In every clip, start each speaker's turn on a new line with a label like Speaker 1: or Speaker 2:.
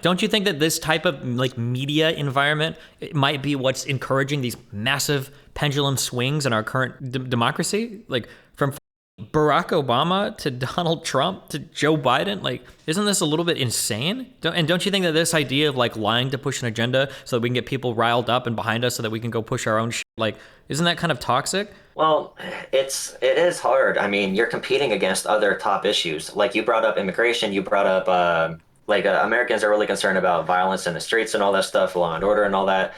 Speaker 1: Don't you think that this type of like media environment might be what's encouraging these massive pendulum swings in our current democracy? Like from Barack Obama to Donald Trump to Joe Biden, like, isn't this a little bit insane? Don't you think that this idea of like lying to push an agenda so that we can get people riled up and behind us so that we can go push our own shit, like, isn't that kind of toxic?
Speaker 2: Well, it is hard. I mean, you're competing against other top issues. Like you brought up immigration, you brought up Americans are really concerned about violence in the streets and all that stuff, law and order and all that.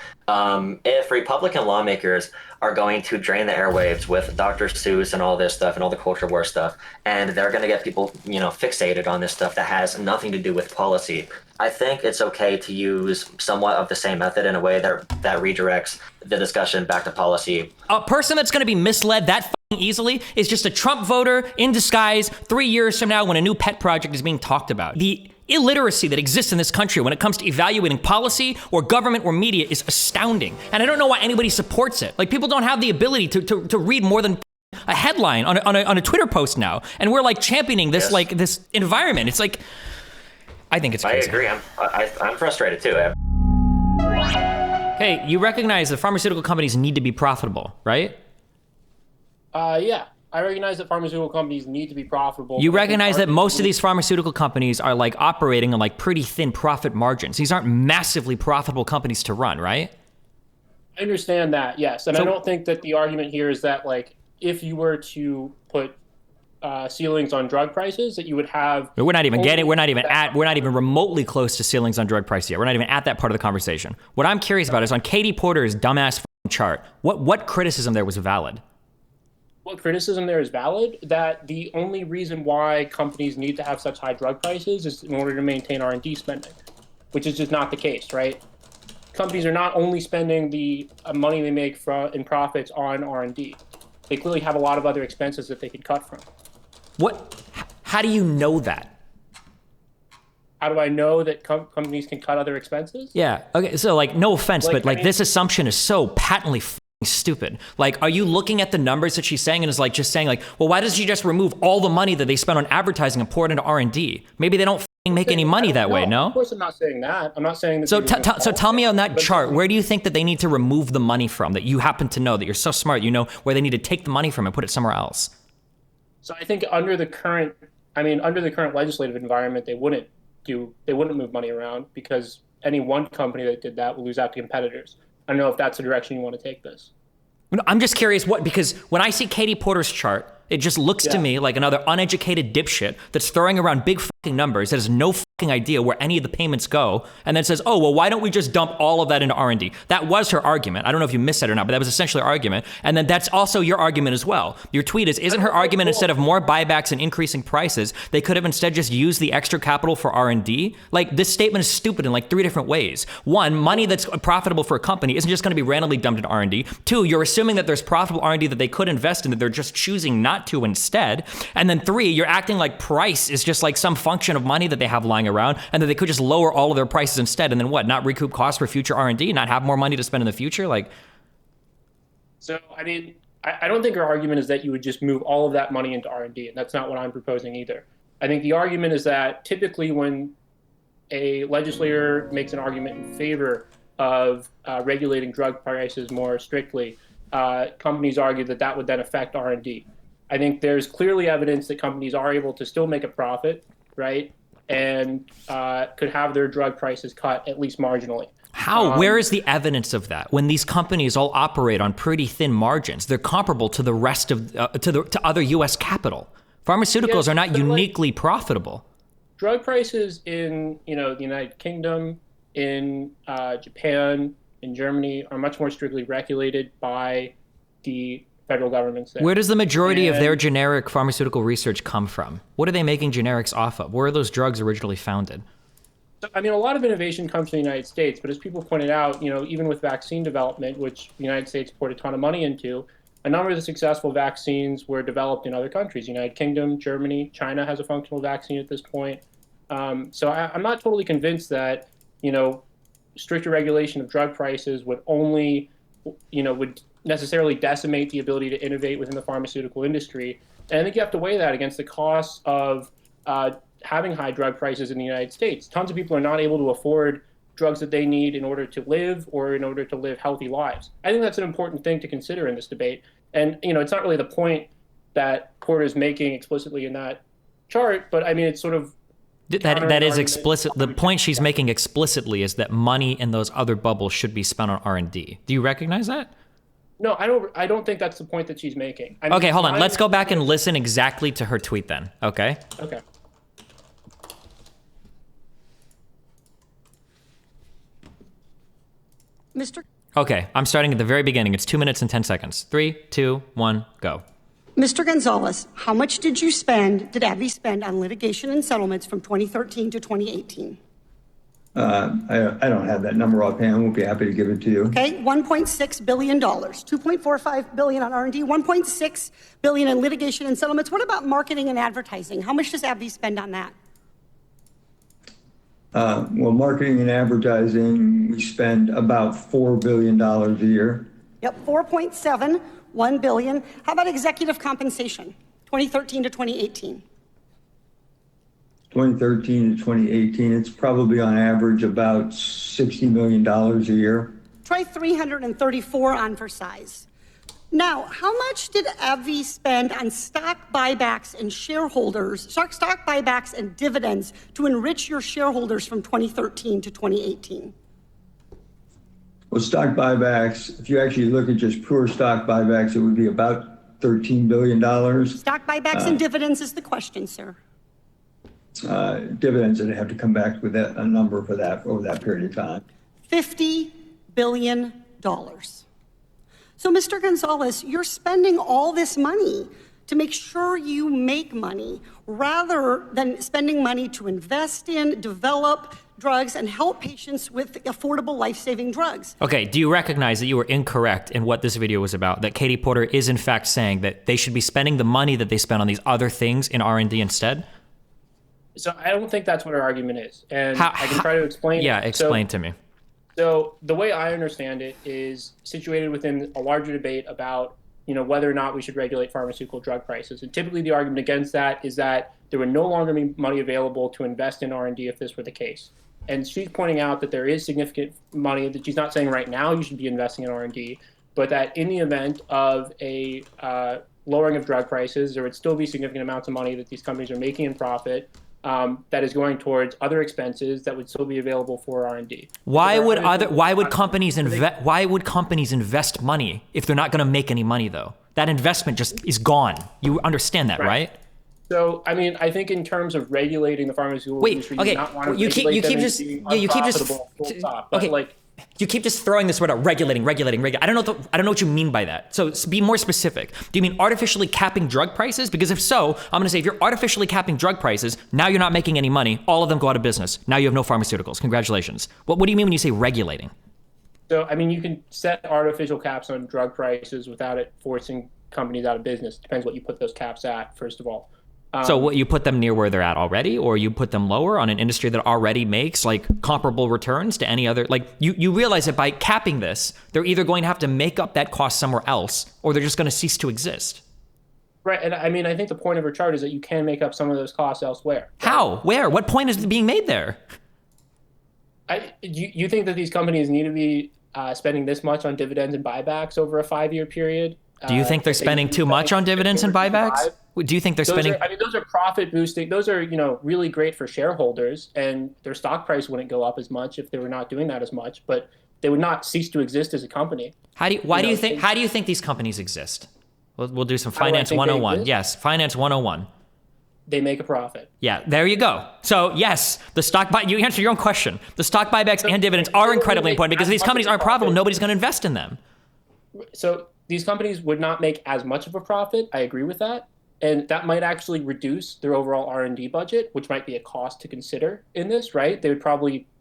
Speaker 2: If Republican lawmakers are going to drain the airwaves with Dr. Seuss and all this stuff and all the culture war stuff, and they're going to get people, fixated on this stuff that has nothing to do with policy, I think it's okay to use somewhat of the same method in a way that redirects the discussion back to policy.
Speaker 1: A person that's going to be misled that fucking easily is just a Trump voter in disguise 3 years from now when a new pet project is being talked about. The illiteracy that exists in this country when it comes to evaluating policy or government or media is astounding. And I don't know why anybody supports it. Like, people don't have the ability to read more than a headline on a Twitter post now. And we're like championing this,
Speaker 2: Yes.
Speaker 1: like this environment. It's like, I think it's crazy.
Speaker 2: I agree. I'm frustrated too.
Speaker 1: Hey, you recognize that pharmaceutical companies need to be profitable, right?
Speaker 3: Yeah, I recognize that pharmaceutical companies need to be profitable.
Speaker 1: You recognize that most of these pharmaceutical companies are like operating on like pretty thin profit margins. These aren't massively profitable companies to run, right?
Speaker 3: I understand that, yes. And I don't think that the argument here is that, like, if you were to put ceilings on drug prices, that you would have...
Speaker 1: We're not even remotely close to ceilings on drug price yet. We're not even at that part of the conversation. What I'm curious about is on Katie Porter's dumbass chart, what criticism there was valid?
Speaker 3: What criticism there is valid? That the only reason why companies need to have such high drug prices is in order to maintain R&D spending, which is just not the case, right? Companies are not only spending the money they make in profits on R&D. They clearly have a lot of other expenses that they could cut from.
Speaker 1: How do you know that?
Speaker 3: How do I know that companies can cut other expenses?
Speaker 1: Yeah. Okay. So, like, no offense, but this assumption is so patently stupid. Like, are you looking at the numbers that she's saying and is like just saying like, well, why doesn't she just remove all the money that they spend on advertising and pour it into R&D? Maybe they don't make any money that way. No.
Speaker 3: Of course, I'm not saying that. I'm not saying that.
Speaker 1: So tell me on that chart, where do you think that they need to remove the money from that you happen to know, that you're so smart, you know where they need to take the money from and put it somewhere else?
Speaker 3: So I think under the current legislative environment, they wouldn't move money around, because any one company that did that will lose out to competitors. I don't know if that's the direction you want to take this.
Speaker 1: I'm just curious because when I see Katie Porter's chart, it just looks to me like another uneducated dipshit that's throwing around big fucking numbers that has no fucking idea where any of the payments go, and then says, oh, well, why don't we just dump all of that into R&D? That was her argument. I don't know if you missed that or not, but that was essentially her argument. And then that's also your argument as well. Your tweet isn't her argument instead of more buybacks and increasing prices, they could have instead just used the extra capital for R&D? Like, this statement is stupid in like 3 different ways. One, money that's profitable for a company isn't just going to be randomly dumped into R&D. 2, you're assuming that there's profitable R&D that they could invest in that they're just choosing not to instead. And then 3, you're acting like price is just like some function of money that they have lying around and that they could just lower all of their prices instead, and then what, not recoup costs for future R&D, not have more money to spend in the future? Like,
Speaker 3: so I mean, I don't think our argument is that you would just move all of that money into R&D, and that's not what I'm proposing either. I think the argument is that typically when a legislator makes an argument in favor of regulating drug prices more strictly, companies argue that that would then affect R&D. I think there's clearly evidence that companies are able to still make a profit, right? And could have their drug prices cut at least marginally.
Speaker 1: How? Where is the evidence of that? When these companies all operate on pretty thin margins, they're comparable to the rest of to other U.S. capital. Pharmaceuticals are not uniquely profitable.
Speaker 3: Drug prices in the United Kingdom, in Japan, in Germany are much more strictly regulated by the federal governments there.
Speaker 1: Where does the majority of their generic pharmaceutical research come from? What are they making generics off of? Where are those drugs originally founded?
Speaker 3: So, I mean, a lot of innovation comes from the United States, but as people pointed out, even with vaccine development, which the United States poured a ton of money into, a number of the successful vaccines were developed in other countries. United Kingdom, Germany, China has a functional vaccine at this point. So I'm not totally convinced that, stricter regulation of drug prices would only, would necessarily decimate the ability to innovate within the pharmaceutical industry. And I think you have to weigh that against the costs of having high drug prices in the United States. Tons of people are not able to afford drugs that they need in order to live or in order to live healthy lives. I think that's an important thing to consider in this debate. And, it's not really the point that Porter is making explicitly in that chart, but I mean, it's sort of
Speaker 1: that is explicit. The point she's making explicitly is that money in those other bubbles should be spent on R&D. Do you recognize that?
Speaker 3: No, I don't think that's the point that she's making. I mean,
Speaker 1: okay, hold on. Let's go back and listen exactly to her tweet then, okay?
Speaker 3: Okay.
Speaker 1: Okay, I'm starting at the very beginning. It's 2 minutes and 10 seconds. 3, 2, 1, go.
Speaker 4: Mr. Gonzalez, how much did AbbVie spend on litigation and settlements from 2013 to 2018?
Speaker 5: I don't have that number offhand. I won't be happy to give it to you.
Speaker 4: Okay, $1.6 billion, $2.45 billion on R&D, $1.6 billion in litigation and settlements. What about marketing and advertising? How much does AbbVie spend on that?
Speaker 5: Well, marketing and advertising, we spend about $4 billion a year.
Speaker 4: Yep, 4.7, $1 billion. How about executive compensation, 2013 to 2018?
Speaker 5: 2013 to 2018, it's probably on average about $60 million a year.
Speaker 4: Try 334 on for size. Now, how much did AbbVie spend on stock buybacks and stock buybacks and dividends to enrich your shareholders from 2013 to 2018?
Speaker 5: Well, stock buybacks, if you actually look at just pure stock buybacks, it would be about $13 billion.
Speaker 4: Stock buybacks and dividends is the question, sir.
Speaker 5: Dividends, I'd have to come back with a number for that over that period of time.
Speaker 4: $50 billion. So, Mr. Gonzalez, you're spending all this money to make sure you make money rather than spending money to invest in, develop drugs, and help patients with affordable life-saving drugs.
Speaker 1: Okay, do you recognize that you were incorrect in what this video was about? That Katie Porter is in fact saying that they should be spending the money that they spend on these other things in R&D instead?
Speaker 3: So I don't think that's what her argument is. And I can try to explain.
Speaker 1: Yeah, explain to me.
Speaker 3: So the way I understand it is situated within a larger debate about, whether or not we should regulate pharmaceutical drug prices. And typically the argument against that is that there would no longer be money available to invest in R&D if this were the case. And she's pointing out that there is significant money that she's not saying right now you should be investing in R&D, but that in the event of a lowering of drug prices, there would still be significant amounts of money that these companies are making in profit that is going towards other expenses that would still be available for R&D.
Speaker 1: Why would companies invest money if they're not going to make any money though? That investment just is gone. You understand that, right?
Speaker 3: So, I mean, I think in terms of regulating the pharmaceutical industry,
Speaker 1: okay,
Speaker 3: you not want to
Speaker 1: you keep just throwing this word out, regulating. I don't know what you mean by that. So be more specific. Do you mean artificially capping drug prices? Because if so, I'm going to say if you're artificially capping drug prices, now you're not making any money. All of them go out of business. Now you have no pharmaceuticals. Congratulations. What do you mean when you say regulating?
Speaker 3: So, I mean, you can set artificial caps on drug prices without it forcing companies out of business. Depends what you put those caps at, first of all.
Speaker 1: So what, you put them near where they're at already, or you put them lower on an industry that already makes like comparable returns to any other, like you realize that by capping this, they're either going to have to make up that cost somewhere else, or they're just going to cease to exist.
Speaker 3: Right. And I mean, I think the point of her chart is that you can make up some of those costs elsewhere.
Speaker 1: How? Where? What point is being made there?
Speaker 3: You think that these companies need to be spending this much on dividends and buybacks over a 5-year period?
Speaker 1: Do you think they're spending too much on dividends and buybacks? Do you think they're spending?
Speaker 3: Those are profit boosting. Those are, really great for shareholders, and their stock price wouldn't go up as much if they were not doing that as much. But they would not cease to exist as a company.
Speaker 1: How do you think these companies exist? We'll do some Finance 101. Yes, Finance 101.
Speaker 3: They make a profit.
Speaker 1: Yeah, there you go. So yes, you answered your own question. The stock buybacks and dividends are incredibly important because if these companies aren't profitable, nobody's going to invest in them.
Speaker 3: So these companies would not make as much of a profit. I agree with that. And that might actually reduce their overall R&D budget, which might be a cost to consider in this, right?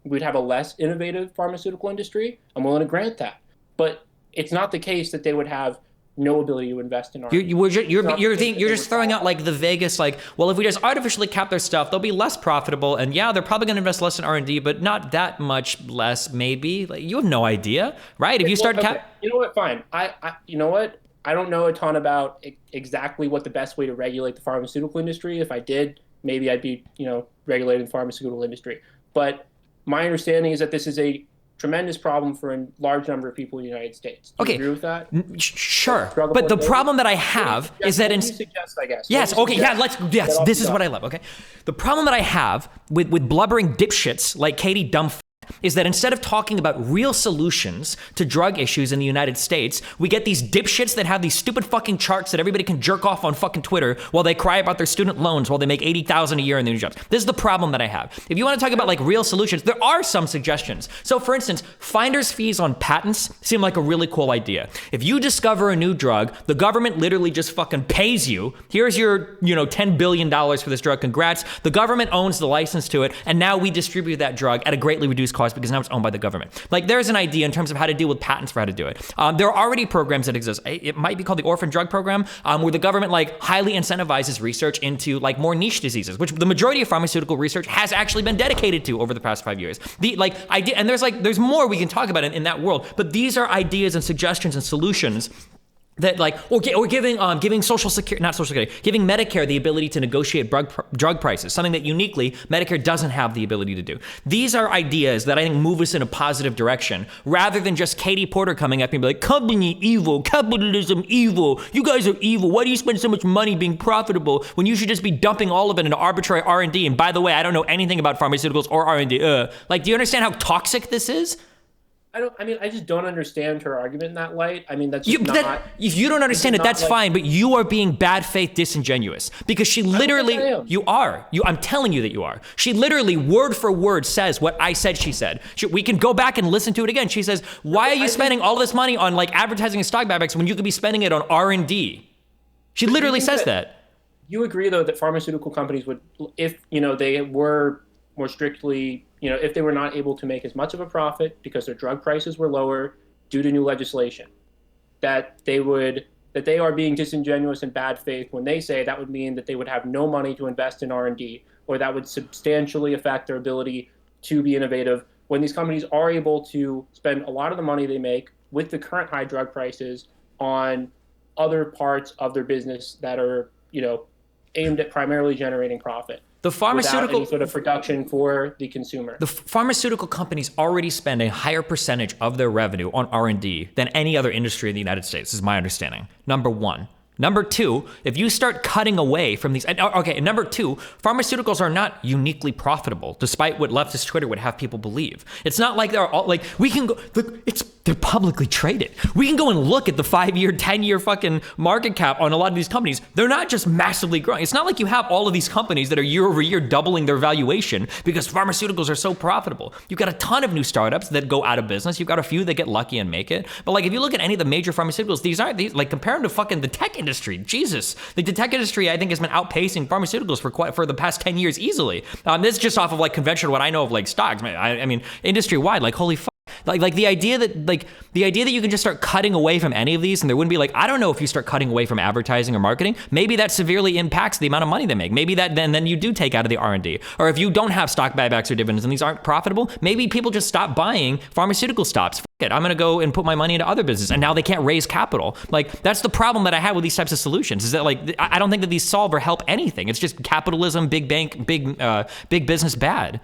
Speaker 3: We'd have a less innovative pharmaceutical industry. I'm willing to grant that. But it's not the case that they would have no ability to invest in R&D.
Speaker 1: You're just throwing out like the Vegas, like, well, if we just artificially cap their stuff, they'll be less profitable. And yeah, they're probably going to invest less in R&D, but not that much less, maybe. Like, you have no idea, right? If you start
Speaker 3: You know what? Fine. You know what? I don't know a ton about exactly what the best way to regulate the pharmaceutical industry. If I did, maybe I'd be, regulating the pharmaceutical industry. But my understanding is that this is a tremendous problem for a large number of people in the United States. Do you agree with that?
Speaker 1: Sure. But the problem that I have is that
Speaker 3: what do you suggest, I guess?
Speaker 1: Yes, okay, yes, this is what I love, okay? The problem that I have with blubbering dipshits like Katie Dumpf is that instead of talking about real solutions to drug issues in the United States, we get these dipshits that have these stupid fucking charts that everybody can jerk off on fucking Twitter while they cry about their student loans while they make $80,000 a year in their new jobs. This is the problem that I have. If you want to talk about like real solutions, there are some suggestions. So for instance, finder's fees on patents seem like a really cool idea. If you discover a new drug, the government literally just fucking pays you. Here's your, $10 billion for this drug. Congrats. The government owns the license to it, and now we distribute that drug at a greatly reduced cost because now it's owned by the government. Like, there's an idea in terms of how to deal with patents for how to do it. There are already programs that exist. It might be called the orphan drug program, where the government like highly incentivizes research into like more niche diseases, which the majority of pharmaceutical research has actually been dedicated to over the past 5 years. The like idea, and there's more we can talk about in that world, but these are ideas and suggestions and solutions that like, or giving Social Security, not Social Security, giving Medicare the ability to negotiate drug prices, something that uniquely Medicare doesn't have the ability to do. These are ideas that I think move us in a positive direction, rather than just Katie Porter coming up and be like, company evil, capitalism evil, you guys are evil, why do you spend so much money being profitable when you should just be dumping all of it into arbitrary R&D? And by the way, I don't know anything about pharmaceuticals or R&D. Like, do you understand how toxic this is?
Speaker 3: I just don't understand her argument in that light. I mean, that's just not...
Speaker 1: If you don't understand it, that's fine, but you are being bad faith disingenuous. Because she literally... You are. I'm telling you that you are. She literally, word for word, says what I said she said. We can go back and listen to it again. She says, why are you spending all this money on like advertising and stock buybacks when you could be spending it on R&D? She literally says that.
Speaker 3: You agree, though, that pharmaceutical companies would, if, they were more strictly... if they were not able to make as much of a profit because their drug prices were lower due to new legislation, that they are being disingenuous and bad faith when they say that would mean that they would have no money to invest in R&D, or that would substantially affect their ability to be innovative, when these companies are able to spend a lot of the money they make with the current high drug prices on other parts of their business that are, aimed at primarily generating profit.
Speaker 1: The pharmaceutical
Speaker 3: without any sort of production for the consumer.
Speaker 1: The pharmaceutical companies already spend a higher percentage of their revenue on R&D than any other industry in the United States, is my understanding. Number one. Number two, if you start cutting away from these, okay, number two, pharmaceuticals are not uniquely profitable, despite what leftist Twitter would have people believe. It's not like they're all, like, we can go, they're publicly traded. We can go and look at the 5-year, 10-year fucking market cap on a lot of these companies. They're not just massively growing. It's not like you have all of these companies that are year over year doubling their valuation because pharmaceuticals are so profitable. You've got a ton of new startups that go out of business. You've got a few that get lucky and make it. But like, if you look at any of the major pharmaceuticals, these like, compare them to fucking the tech industry. Jesus. The tech industry, I think, has been outpacing pharmaceuticals for the past 10 years easily. This is just off of like conventional, what I know of like stocks. I mean, industry wide, like, holy fuck. Like the idea that you can just start cutting away from any of these, and there wouldn't be like, I don't know if you start cutting away from advertising or marketing, maybe that severely impacts the amount of money they make. Maybe that then you do take out of the R&D. Or if you don't have stock buybacks or dividends and these aren't profitable, maybe people just stop buying pharmaceutical stocks. Fuck it, I'm gonna go and put my money into other business, and now they can't raise capital. Like, that's the problem that I have with these types of solutions, is that like, I don't think that these solve or help anything. It's just capitalism, big bank, big business bad.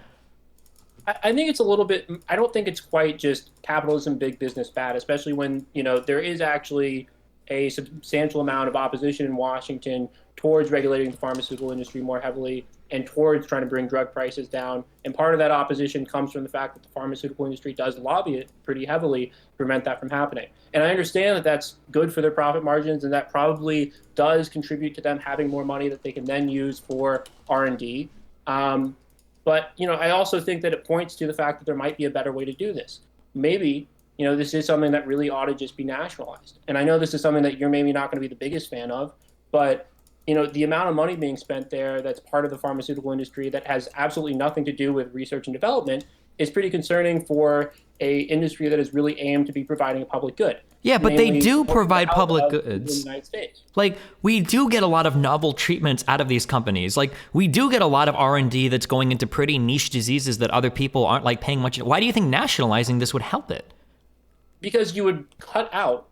Speaker 3: I think it's a little bit, I don't think it's quite just capitalism, big business bad, especially when, there is actually a substantial amount of opposition in Washington towards regulating the pharmaceutical industry more heavily and towards trying to bring drug prices down. And part of that opposition comes from the fact that the pharmaceutical industry does lobby it pretty heavily to prevent that from happening. And I understand that that's good for their profit margins, and that probably does contribute to them having more money that they can then use for R&D. But, I also think that it points to the fact that there might be a better way to do this. Maybe, this is something that really ought to just be nationalized. And I know this is something that you're maybe not going to be the biggest fan of, but, the amount of money being spent there that's part of the pharmaceutical industry that has absolutely nothing to do with research and development is pretty concerning for a industry that is really aimed to be providing a public good.
Speaker 1: Yeah, but they do provide public goods.
Speaker 3: In the United States.
Speaker 1: Like, we do get a lot of novel treatments out of these companies. Like, we do get a lot of R&D that's going into pretty niche diseases that other people aren't like paying much. Why do you think nationalizing this would help it?
Speaker 3: Because you would cut out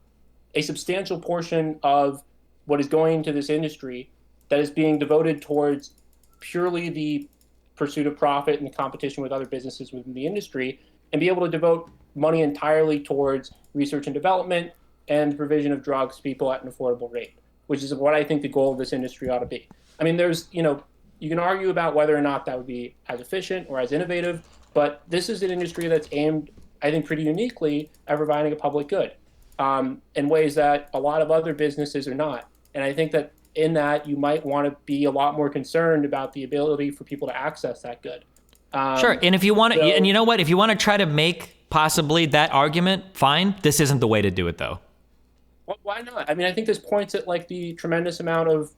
Speaker 3: a substantial portion of what is going into this industry that is being devoted towards purely the pursuit of profit and the competition with other businesses within the industry, and be able to devote money entirely towards research and development and the provision of drugs to people at an affordable rate, which is what I think the goal of this industry ought to be. I mean, there's, you can argue about whether or not that would be as efficient or as innovative, but this is an industry that's aimed, I think, pretty uniquely at providing a public good in ways that a lot of other businesses are not. And I think that in that, you might want to be a lot more concerned about the ability for people to access that good.
Speaker 1: Sure, and if you want to, and you know what, if you want to try to make possibly that argument, fine. This isn't the way to do it, though.
Speaker 3: Well, why not? I mean, I think this points at like the tremendous amount of,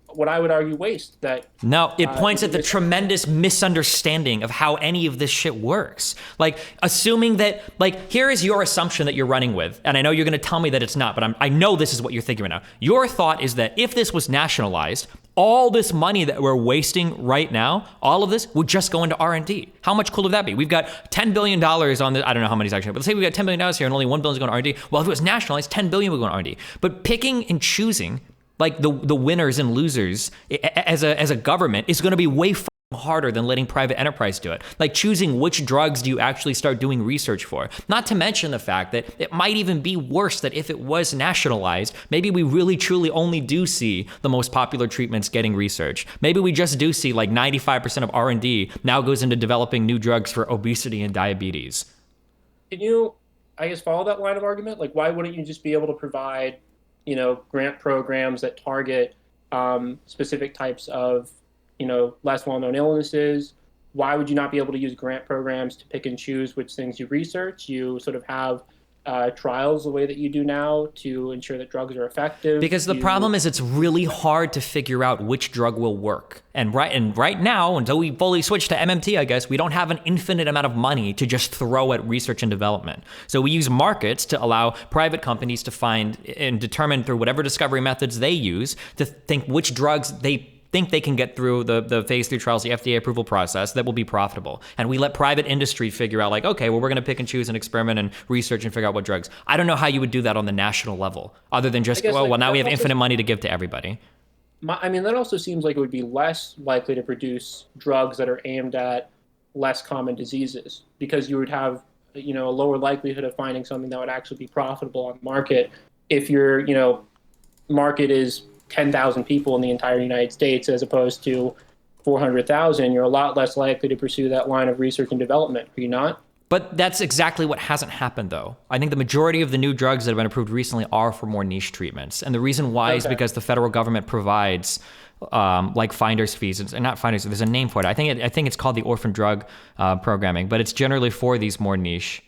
Speaker 3: what I would argue waste that.
Speaker 1: No, it points at the tremendous misunderstanding of how any of this shit works. Like, assuming that, like, here is your assumption that you're running with, and I know you're going to tell me that it's not, but I know this is what you're thinking right now. Your thought is that if this was nationalized, all this money that we're wasting right now, all of this would just go into R&D. How much cool would that be? We've got $10 billion on the, I don't know how many's actually, but let's say we've got $10 billion here and only $1 billion is going to R&D. Well, if it was nationalized, $10 billion would go into R&D. But picking and choosing, like the winners and losers as a government is going to be way harder than letting private enterprise do it. Like choosing which drugs do you actually start doing research for. Not to mention the fact that it might even be worse that if it was nationalized, maybe we really truly only do see the most popular treatments getting research. Maybe we just do see like 95% of R&D now goes into developing new drugs for obesity and diabetes.
Speaker 3: Can you, I guess, follow that line of argument? Like, why wouldn't you just be able to provide, grant programs that target specific types of less well-known illnesses? Why would you not be able to use grant programs to pick and choose which things you research? You sort of have trials the way that you do now to ensure that drugs are effective.
Speaker 1: Because the problem is it's really hard to figure out which drug will work. And right now, until we fully switch to MMT, I guess, we don't have an infinite amount of money to just throw at research and development. So we use markets to allow private companies to find and determine through whatever discovery methods they use to think which drugs they think they can get through the phase 3 trials, the FDA approval process that will be profitable. And we let private industry figure out like, okay, well, we're going to pick and choose and experiment and research and figure out what drugs. I don't know how you would do that on the national level other than just, well, now we have infinite money to give to everybody.
Speaker 3: That also seems like it would be less likely to produce drugs that are aimed at less common diseases because you would have, a lower likelihood of finding something that would actually be profitable on the market if your, market is 10,000 people in the entire United States as opposed to 400,000, you're a lot less likely to pursue that line of research and development, are you not?
Speaker 1: But that's exactly what hasn't happened, though. I think the majority of the new drugs that have been approved recently are for more niche treatments. And the reason why is because the federal government provides like finder's fees. It's not finder's, there's a name for it. I think it's called the orphan drug programming, but it's generally for these more niche.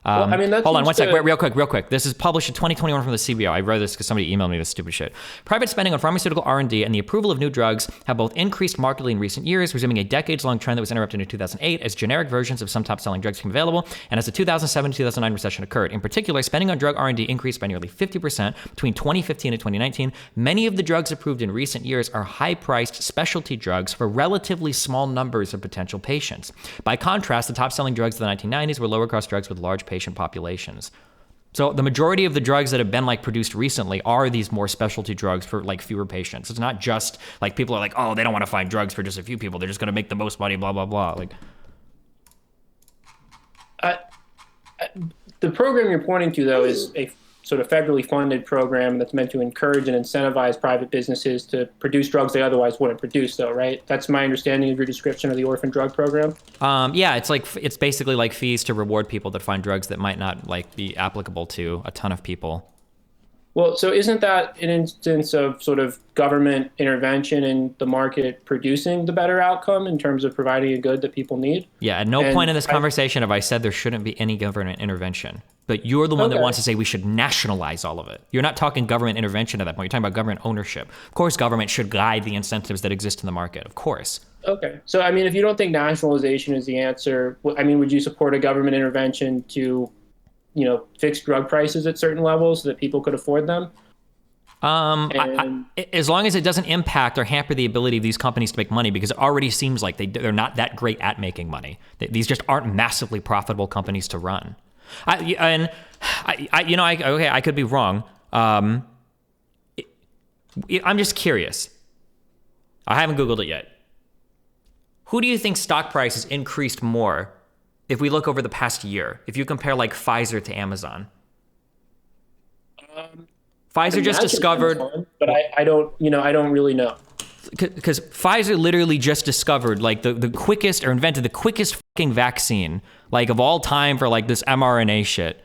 Speaker 1: Hold on one sec, real quick. This is published in 2021 from the CBO. I read this because somebody emailed me this stupid shit. Private spending on pharmaceutical R&D and the approval of new drugs have both increased markedly in recent years, resuming a decades-long trend that was interrupted in 2008 as generic versions of some top-selling drugs became available and as the 2007-2009 recession occurred. In particular, spending on drug R&D increased by nearly 50% between 2015 and 2019. Many of the drugs approved in recent years are high-priced specialty drugs for relatively small numbers of potential patients. By contrast, the top-selling drugs of the 1990s were lower-cost drugs with large patient populations. So the majority of the drugs that have been like produced recently are these more specialty drugs for like fewer patients. It's not just like people are like, oh, they don't want to find drugs for just a few people. They're just going to make the most money, blah, blah, blah. Like,
Speaker 3: the program you're pointing to, though, is a sort of federally funded program that's meant to encourage and incentivize private businesses to produce drugs they otherwise wouldn't produce, though, right? That's my understanding of your description of the orphan drug program.
Speaker 1: Yeah, it's basically like fees to reward people that find drugs that might not like be applicable to a ton of people.
Speaker 3: Well, so isn't that an instance of sort of government intervention in the market producing the better outcome in terms of providing a good that people need?
Speaker 1: Yeah, at no point in this conversation have I said there shouldn't be any government intervention. But you're the one that wants to say we should nationalize all of it. You're not talking government intervention at that point. You're talking about government ownership. Of course, government should guide the incentives that exist in the market. Of course.
Speaker 3: Okay. So, I mean, if you don't think nationalization is the answer, I mean, would you support a government intervention to, fix drug prices at certain levels so that people could afford them?
Speaker 1: As long as it doesn't impact or hamper the ability of these companies to make money, because it already seems like they're not that great at making money. These just aren't massively profitable companies to run. I could be wrong. I'm just curious. I haven't Googled it yet. who do you think stock price has increased more if we look over the past year? If you compare like Pfizer to Amazon? Pfizer just discovered,
Speaker 3: Amazon, but I don't, I don't really know.
Speaker 1: because Pfizer literally just discovered like the quickest, or invented the quickest fucking vaccine like of all time for like this mRNA shit.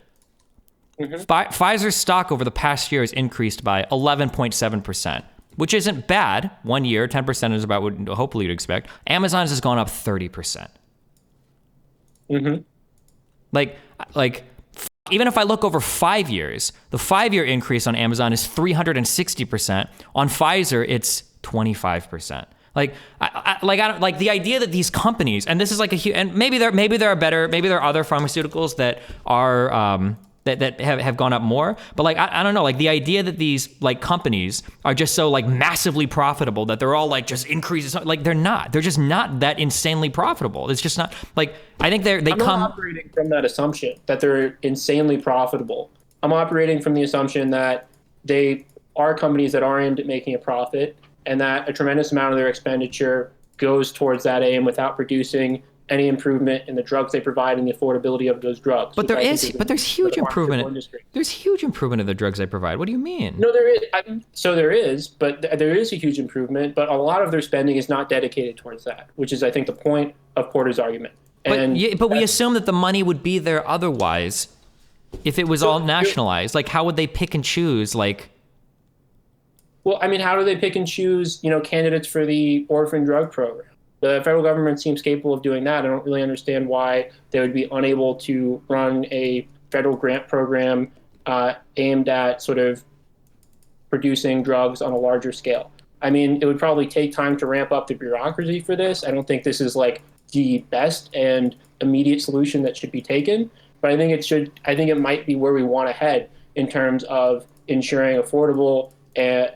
Speaker 1: Pfizer's stock over the past year has increased by 11.7%, which isn't bad. 1 year, 10% is about what hopefully you'd expect. Amazon's has gone up 30%. Like, even if I look over 5 years, the 5-year increase on Amazon is 360%. On Pfizer, it's 25%. Like, I don't like the idea that these companies, and this is like a huge, and maybe there are other pharmaceuticals that are that have gone up more, but like I don't know, like the idea that these like companies are just so like massively profitable that they're all like just increases, like they're not. They're just not that insanely profitable. It's just not like, I think I'm
Speaker 3: not operating from that assumption that they're insanely profitable. I'm operating from the assumption that they are companies that are aimed at making a profit, and that a tremendous amount of their expenditure goes towards that aim without producing any improvement in the drugs they provide and the affordability of those drugs.
Speaker 1: But there's huge improvement. There's huge improvement in the drugs they provide. What do you mean?
Speaker 3: No, there is. There is, but there is a huge improvement. But a lot of their spending is not dedicated towards that, which is, I think, the point of Porter's argument.
Speaker 1: But we assume that the money would be there otherwise, if it was all nationalized. Like, how would they pick and choose? Like,
Speaker 3: well, I mean, how do they pick and choose, candidates for the orphan drug program? The federal government seems capable of doing that. I don't really understand why they would be unable to run a federal grant program aimed at sort of producing drugs on a larger scale. I mean, it would probably take time to ramp up the bureaucracy for this. I don't think this is like the best and immediate solution that should be taken, but I think it might be where we want to head in terms of ensuring affordable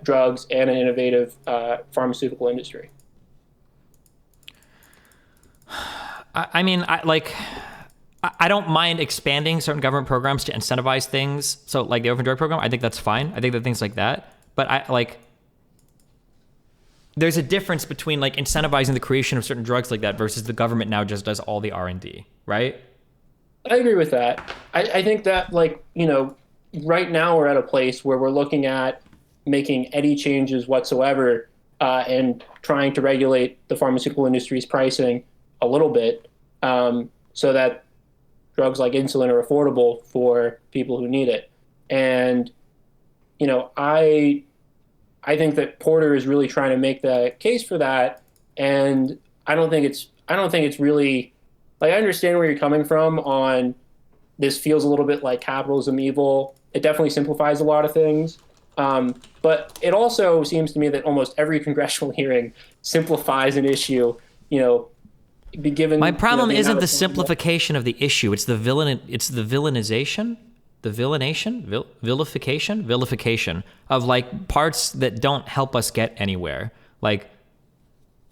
Speaker 3: drugs and an innovative pharmaceutical industry.
Speaker 1: I mean, I don't mind expanding certain government programs to incentivize things. So like the orphan drug program, I think that's fine. I think that things like that. But there's a difference between like incentivizing the creation of certain drugs like that versus the government now just does all the R&D, right?
Speaker 3: I agree with that. I think that right now we're at a place where we're looking at making any changes whatsoever and trying to regulate the pharmaceutical industry's pricing a little bit so that drugs like insulin are affordable for people who need it. And, I think that Porter is really trying to make the case for that. And I don't think it's really, like, I understand where you're coming from on this feels a little bit like capitalism evil. It definitely simplifies a lot of things. But it also seems to me that almost every congressional hearing simplifies an issue, be given.
Speaker 1: My problem isn't the simplification of the issue. It's the villainization, vilification of like parts that don't help us get anywhere. Like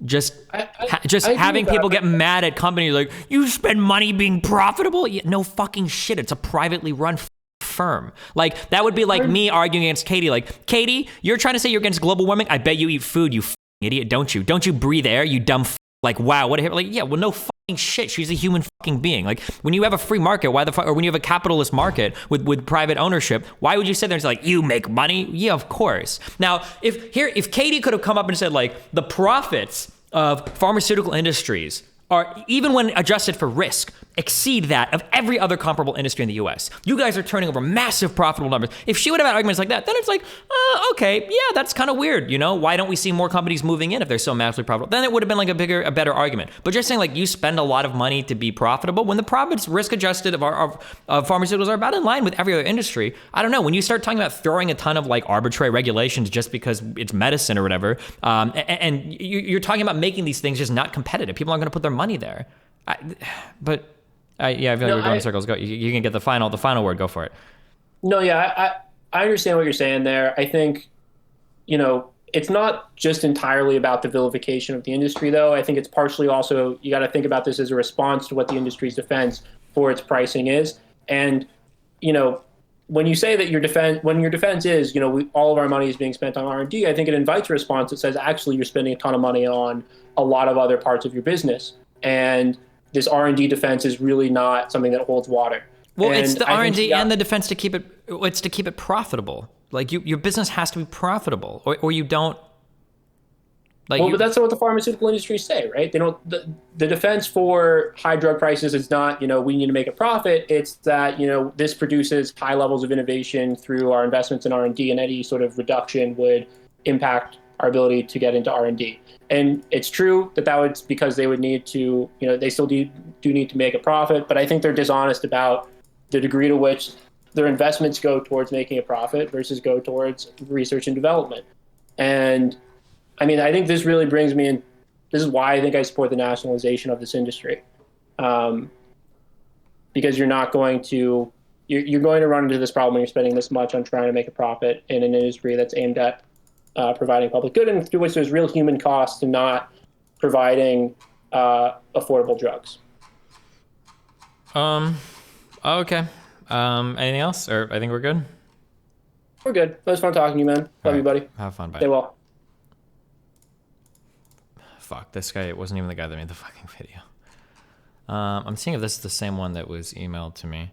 Speaker 1: just having people get mad at companies like, you spend money being profitable. Yeah, no fucking shit. It's a privately run firm. Like that would be like me arguing against Katie. Like, Katie, you're trying to say you're against global warming. I bet you eat food, you idiot, don't you? Don't you breathe air, you dumb like, wow, what a hit. Like, yeah, well, no fucking shit. She's a human fucking being. Like, when you have a free market, why the fuck, or when you have a capitalist market with private ownership, why would you sit there and say, like, you make money? Yeah, of course. Now, if Katie could have come up and said, like, the profits of pharmaceutical industries are, even when adjusted for risk, exceed that of every other comparable industry in the US. You guys are turning over massive profitable numbers. If she would have had arguments like that, then it's like, okay, yeah, that's kind of weird. Why don't we see more companies moving in if they're so massively profitable? Then it would have been like a better argument. But just saying like you spend a lot of money to be profitable when the profits risk adjusted of pharmaceuticals are about in line with every other industry. I don't know. When you start talking about throwing a ton of like arbitrary regulations just because it's medicine or whatever, and you're talking about making these things just not competitive. People aren't going to put their money there. I feel like we're going in circles. Go. You can get the final word. Go for it.
Speaker 3: No, yeah, I understand what you're saying there. I think, it's not just entirely about the vilification of the industry, though. I think it's partially also, you got to think about this as a response to what the industry's defense for its pricing is. And, when you say that your defense is, all of our money is being spent on R&D, I think it invites a response that says, actually, you're spending a ton of money on a lot of other parts of your business. And this R&D defense is really not something that holds water.
Speaker 1: Well,
Speaker 3: and
Speaker 1: it's the
Speaker 3: I think
Speaker 1: R&D and the defense to keep it profitable. Like your business has to be profitable, or you don't. Like
Speaker 3: but that's not what the pharmaceutical industry say, right? They don't. The defense for high drug prices is not, we need to make a profit. It's that, this produces high levels of innovation through our investments in R&D, and any sort of reduction would impact our ability to get into R&D. And it's true that would, because they would need to, they still do need to make a profit, but I think they're dishonest about the degree to which their investments go towards making a profit versus go towards research and development. And I mean, I think this really brings me in. This is why I think I support the nationalization of this industry, because you're not going to you're going to run into this problem when you're spending this much on trying to make a profit in an industry that's aimed at providing public good, and to which there's real human cost to not providing affordable drugs.
Speaker 1: Okay. Anything else? Or I think we're good.
Speaker 3: We're good. It was fun talking to you, man. Love you, buddy.
Speaker 1: Have fun. Bye.
Speaker 3: Stay well.
Speaker 1: Fuck, this guy wasn't even the guy that made the fucking video. I'm seeing if this is the same one that was emailed to me.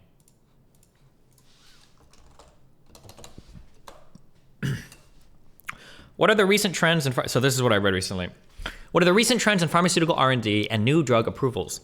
Speaker 1: What are the recent trends in... So this is what I read recently. What are the recent trends in pharmaceutical R&D and new drug approvals?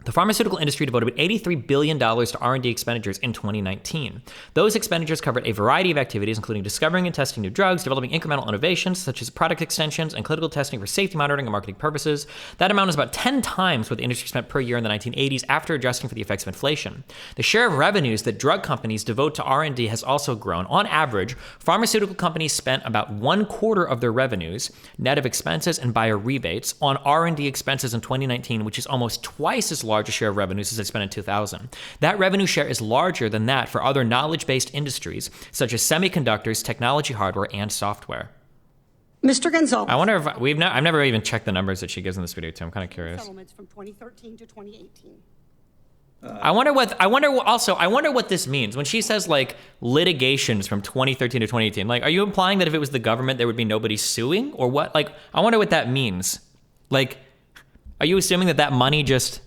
Speaker 1: The pharmaceutical industry devoted $83 billion to R&D expenditures in 2019. Those expenditures covered a variety of activities, including discovering and testing new drugs, developing incremental innovations, such as product extensions, and clinical testing for safety monitoring and marketing purposes. That amount is about 10 times what the industry spent per year in the 1980s after adjusting for the effects of inflation. The share of revenues that drug companies devote to R&D has also grown. On average, pharmaceutical companies spent about 1/4 of their revenues, net of expenses and buyer rebates, on R&D expenses in 2019, which is almost twice as large a share of revenues as they spent in 2000. That revenue share is larger than that for other knowledge-based industries, such as semiconductors, technology hardware, and software.
Speaker 4: Mr. Gonzalez.
Speaker 1: I wonder if I've never even checked the numbers that she gives in this video too. I'm kind of curious.
Speaker 4: Settlements from 2013 to 2018.
Speaker 1: I wonder what this means when she says like litigations from 2013 to 2018. Like, are you implying that if it was the government, there would be nobody suing, or what? Like, I wonder what that means. Like, are you assuming that money just...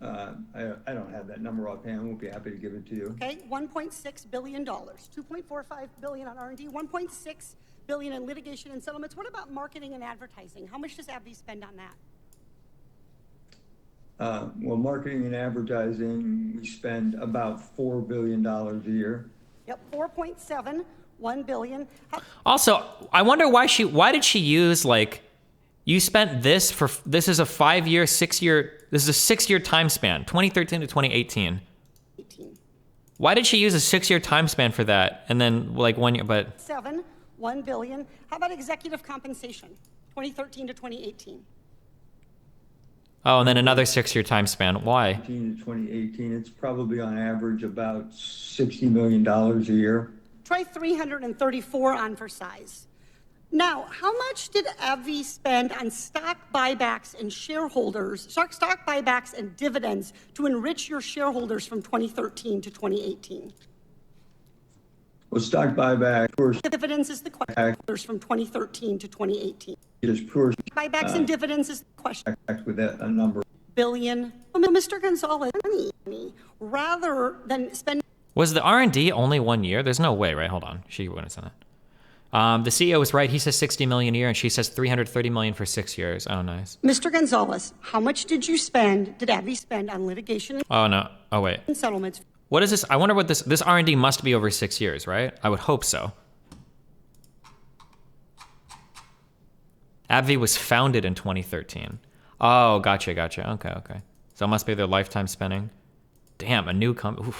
Speaker 5: I don't have that number offhand. I won't be happy to give it to you.
Speaker 4: Okay, $1.6 billion, $2.45 billion on R&D, $1.6 billion in litigation and settlements. What about marketing and advertising? How much does AbbVie spend on that?
Speaker 5: Well, marketing and advertising, we spend about $4 billion a year.
Speaker 4: Yep, 4.7, $1 billion.
Speaker 1: Also, I wonder why did she use like, you spent this is a 5-year, 6-year, this is a 6-year time span, 2013 to 2018.
Speaker 4: 18.
Speaker 1: Why did she use a 6-year time span for that? And then like 1 year, but...
Speaker 4: 1 billion. How about executive compensation, 2013 to 2018?
Speaker 1: Oh, and then another 6-year time span. Why?
Speaker 5: 2013 to 2018, it's probably on average about $60 million a year.
Speaker 4: Try 334 on for size. Now, how much did AbbVie spend on stock buybacks and stock buybacks and dividends to enrich your shareholders from 2013 to 2018?
Speaker 5: Well, stock buyback, of course.
Speaker 4: Dividends is the question. From 2013 to 2018.
Speaker 5: It is pure.
Speaker 4: Buybacks and dividends is the question.
Speaker 5: With that a number.
Speaker 4: Billion. Well, Mr. Gonzalez, rather than spend.
Speaker 1: Was the R&D only 1 year? There's no way, right? Hold on. She wouldn't have said that. The CEO was right. He says 60 million a year, and she says 330 million for 6 years. Oh, nice.
Speaker 4: Mr. Gonzalez, how much did AbbVie spend on litigation?
Speaker 1: Oh, no. Oh, wait.
Speaker 4: And settlements.
Speaker 1: What is this? I wonder what this R&D must be over 6 years, right? I would hope so. AbbVie was founded in 2013. Oh, gotcha. Okay. So it must be their lifetime spending. Damn, a new company.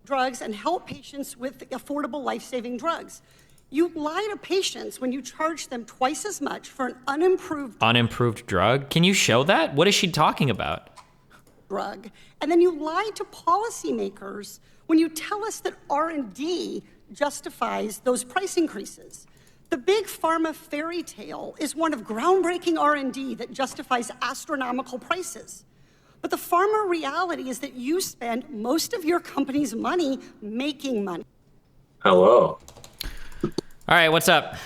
Speaker 4: Drugs and help patients with affordable life-saving drugs. You lie to patients when you charge them twice as much for an unimproved
Speaker 1: drug? Can you show that? What is she talking about?
Speaker 4: Drug. And then you lie to policymakers when you tell us that R&D justifies those price increases. The big pharma fairy tale is one of groundbreaking R&D that justifies astronomical prices. But the pharma reality is that you spend most of your company's money making money.
Speaker 2: Hello.
Speaker 1: All right, what's up?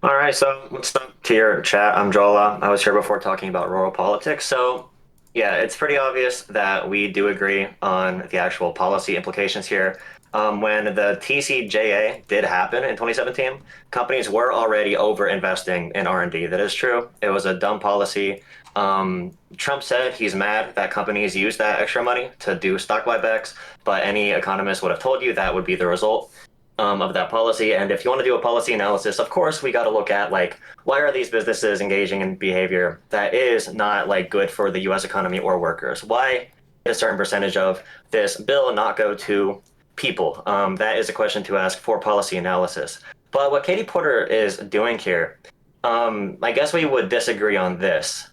Speaker 2: All right, so what's up to your chat? I'm Jolah. I was here before talking about rural politics. So, yeah, it's pretty obvious that we do agree on the actual policy implications here. When the TCJA did happen in 2017, companies were already over-investing in R&D. That is true. It was a dumb policy. Trump said he's mad that companies use that extra money to do stock buybacks, but any economist would have told you that would be the result of that policy. And if you want to do a policy analysis, of course, we got to look at, like, why are these businesses engaging in behavior that is not, like, good for the U.S. economy or workers? Why did a certain percentage of this bill not go to people? That is a question to ask for policy analysis. But what Katie Porter is doing here, I guess we would disagree on this.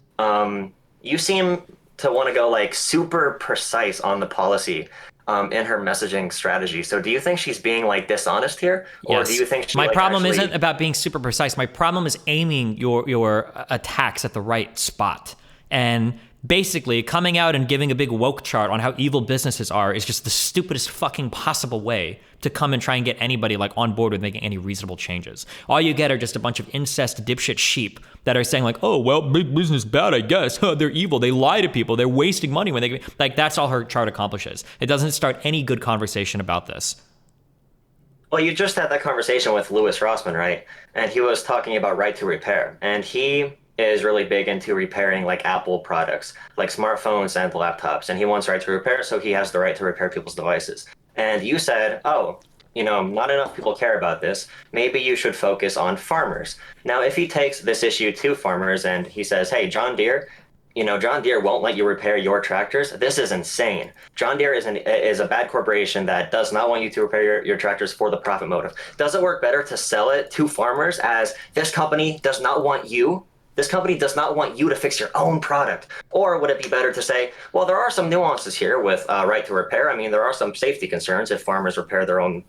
Speaker 2: You seem to want to go, like, super precise on the policy in her messaging strategy. So do you think she's being, like, dishonest here? Or
Speaker 1: Yes.
Speaker 2: do you think she,
Speaker 1: my
Speaker 2: like,
Speaker 1: problem
Speaker 2: actually...
Speaker 1: isn't about being super precise. My problem is aiming your attacks at the right spot. And basically coming out and giving a big woke chart on how evil businesses are is just the stupidest fucking possible way to come and try and get anybody, like, on board with making any reasonable changes. All you get are just a bunch of incest dipshit sheep that are saying, like, oh, well, big business bad, I guess. They're evil. They lie to people. They're wasting money when they, like, that's all her chart accomplishes. It doesn't start any good conversation about this.
Speaker 2: Well, you just had that conversation with Louis Rossman, right? And he was talking about right to repair. And he is really big into repairing, like, Apple products, like smartphones and laptops. And he wants right to repair, so he has the right to repair people's devices. And you said, oh, you know, not enough people care about this. Maybe you should focus on farmers. Now, if he takes this issue to farmers and he says, hey, John Deere, you know, John Deere won't let you repair your tractors. This is insane. John Deere is a bad corporation that does not want you to repair your tractors for the profit motive. Does it work better to sell it to farmers as this company does not want you? This company does not want you to fix your own product. Or would it be better to say, well, there are some nuances here with right to repair. I mean, there are some safety concerns if farmers repair their own,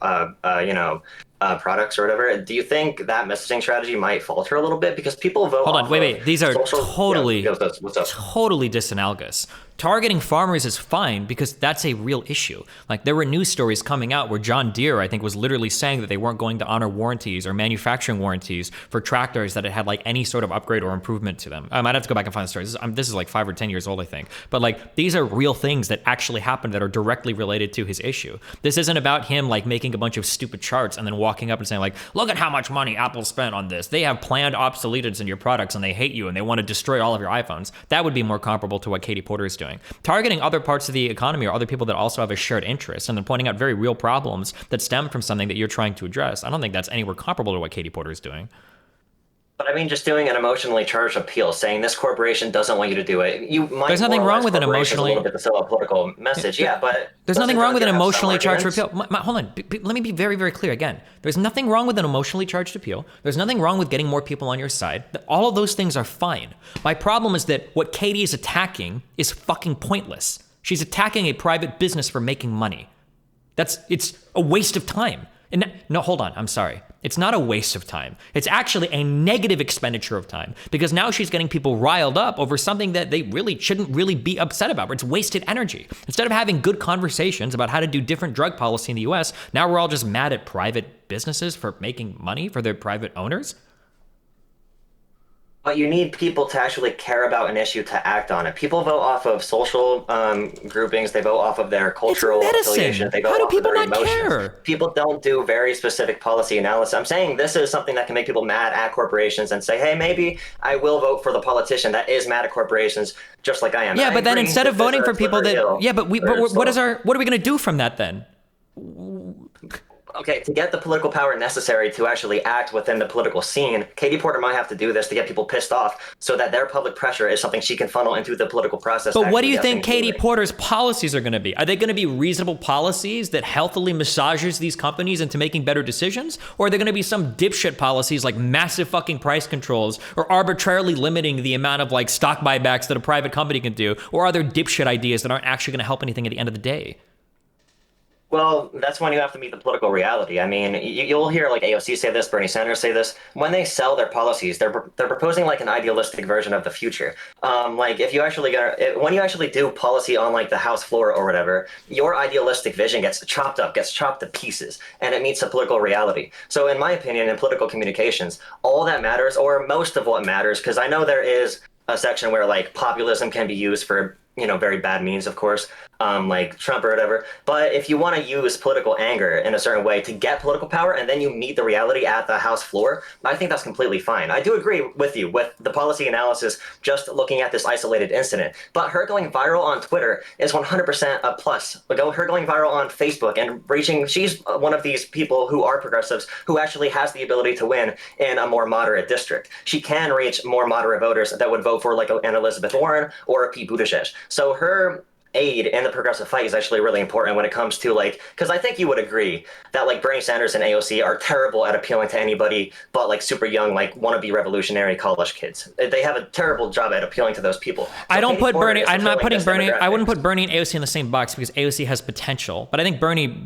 Speaker 2: products or whatever. Do you think that messaging strategy might falter a little bit? Because people vote.
Speaker 1: Hold on, wait. These are totally,
Speaker 2: what's up?
Speaker 1: totally disanalogous. Targeting farmers is fine because that's a real issue. Like, there were news stories coming out where John Deere, I think, was literally saying that they weren't going to honor warranties or manufacturing warranties for tractors that had like any sort of upgrade or improvement to them. I might have to go back and find the stories. This is like 5 or 10 years old, I think. But, like, these are real things that actually happened that are directly related to his issue. This isn't about him, like, making a bunch of stupid charts and then walking up and saying, like, look at how much money Apple spent on this. They have planned obsolescence in your products and they hate you and they want to destroy all of your iPhones. That would be more comparable to what Katie Porter is doing. Targeting other parts of the economy or other people that also have a shared interest and then pointing out very real problems that stem from something that you're trying to address. I don't think that's anywhere comparable to what Katie Porter is doing.
Speaker 2: But I mean, just doing an emotionally charged appeal, saying this corporation doesn't want you to do it. You might.
Speaker 1: There's nothing wrong with an emotionally.
Speaker 2: A little bit to sell a political message, yeah, but
Speaker 1: there's nothing wrong with an emotionally charged
Speaker 2: arguments?
Speaker 1: appeal. Hold on, let me be very, very clear again. There's nothing wrong with an emotionally charged appeal. There's nothing wrong with getting more people on your side. All of those things are fine. My problem is that what Katie is attacking is fucking pointless. She's attacking a private business for making money. It's a waste of time. And no, hold on, I'm sorry. It's not a waste of time. It's actually a negative expenditure of time because now she's getting people riled up over something that they really shouldn't really be upset about. It's wasted energy. Instead of having good conversations about how to do different drug policy in the US, now we're all just mad at private businesses for making money for their private owners.
Speaker 2: But you need people to actually care about an issue to act on it. People vote off of social groupings. They vote off of their cultural affiliation. They vote
Speaker 1: How do
Speaker 2: off
Speaker 1: people
Speaker 2: of their
Speaker 1: not
Speaker 2: emotions.
Speaker 1: care?
Speaker 2: People don't do very specific policy analysis. I'm saying this is something that can make people mad at corporations and say, hey, maybe I will vote for the politician that is mad at corporations just like I am.
Speaker 1: Yeah, but then instead of voting for people that, what are we going to do from that then?
Speaker 2: Okay, to get the political power necessary to actually act within the political scene, Katie Porter might have to do this to get people pissed off so that their public pressure is something she can funnel into the political process.
Speaker 1: But what do you think Katie Porter's policies are going to be? Are they going to be reasonable policies that healthily massages these companies into making better decisions? Or are they going to be some dipshit policies like massive fucking price controls or arbitrarily limiting the amount of like stock buybacks that a private company can do or other dipshit ideas that aren't actually going to help anything at the end of the day?
Speaker 2: Well, that's when you have to meet the political reality. I mean, you'll hear like AOC say this, Bernie Sanders say this. When they sell their policies, they're proposing like an idealistic version of the future. Like if you actually when you actually do policy on like the House floor or whatever, your idealistic vision gets chopped up, gets chopped to pieces, and it meets the political reality. So, in my opinion, in political communications, all that matters, or most of what matters, because I know there is a section where like populism can be used for very bad means, of course, like Trump or whatever. But if you want to use political anger in a certain way to get political power and then you meet the reality at the House floor, I think that's completely fine. I do agree with you with the policy analysis just looking at this isolated incident. But her going viral on Twitter is 100% a plus. Her going viral on Facebook and reaching, she's one of these people who are progressives who actually has the ability to win in a more moderate district. She can reach more moderate voters that would vote for like an Elizabeth Warren or a Pete Buttigieg. So her aid in the progressive fight is actually really important when it comes to like, because I think you would agree that like Bernie Sanders and AOC are terrible at appealing to anybody but like super young, like wannabe revolutionary college kids. They have a terrible job at appealing to those people. So
Speaker 1: I don't put Bernie, I'm not putting Bernie, I wouldn't
Speaker 2: demographic.
Speaker 1: put Bernie and AOC in the same box because AOC has potential. But I think Bernie,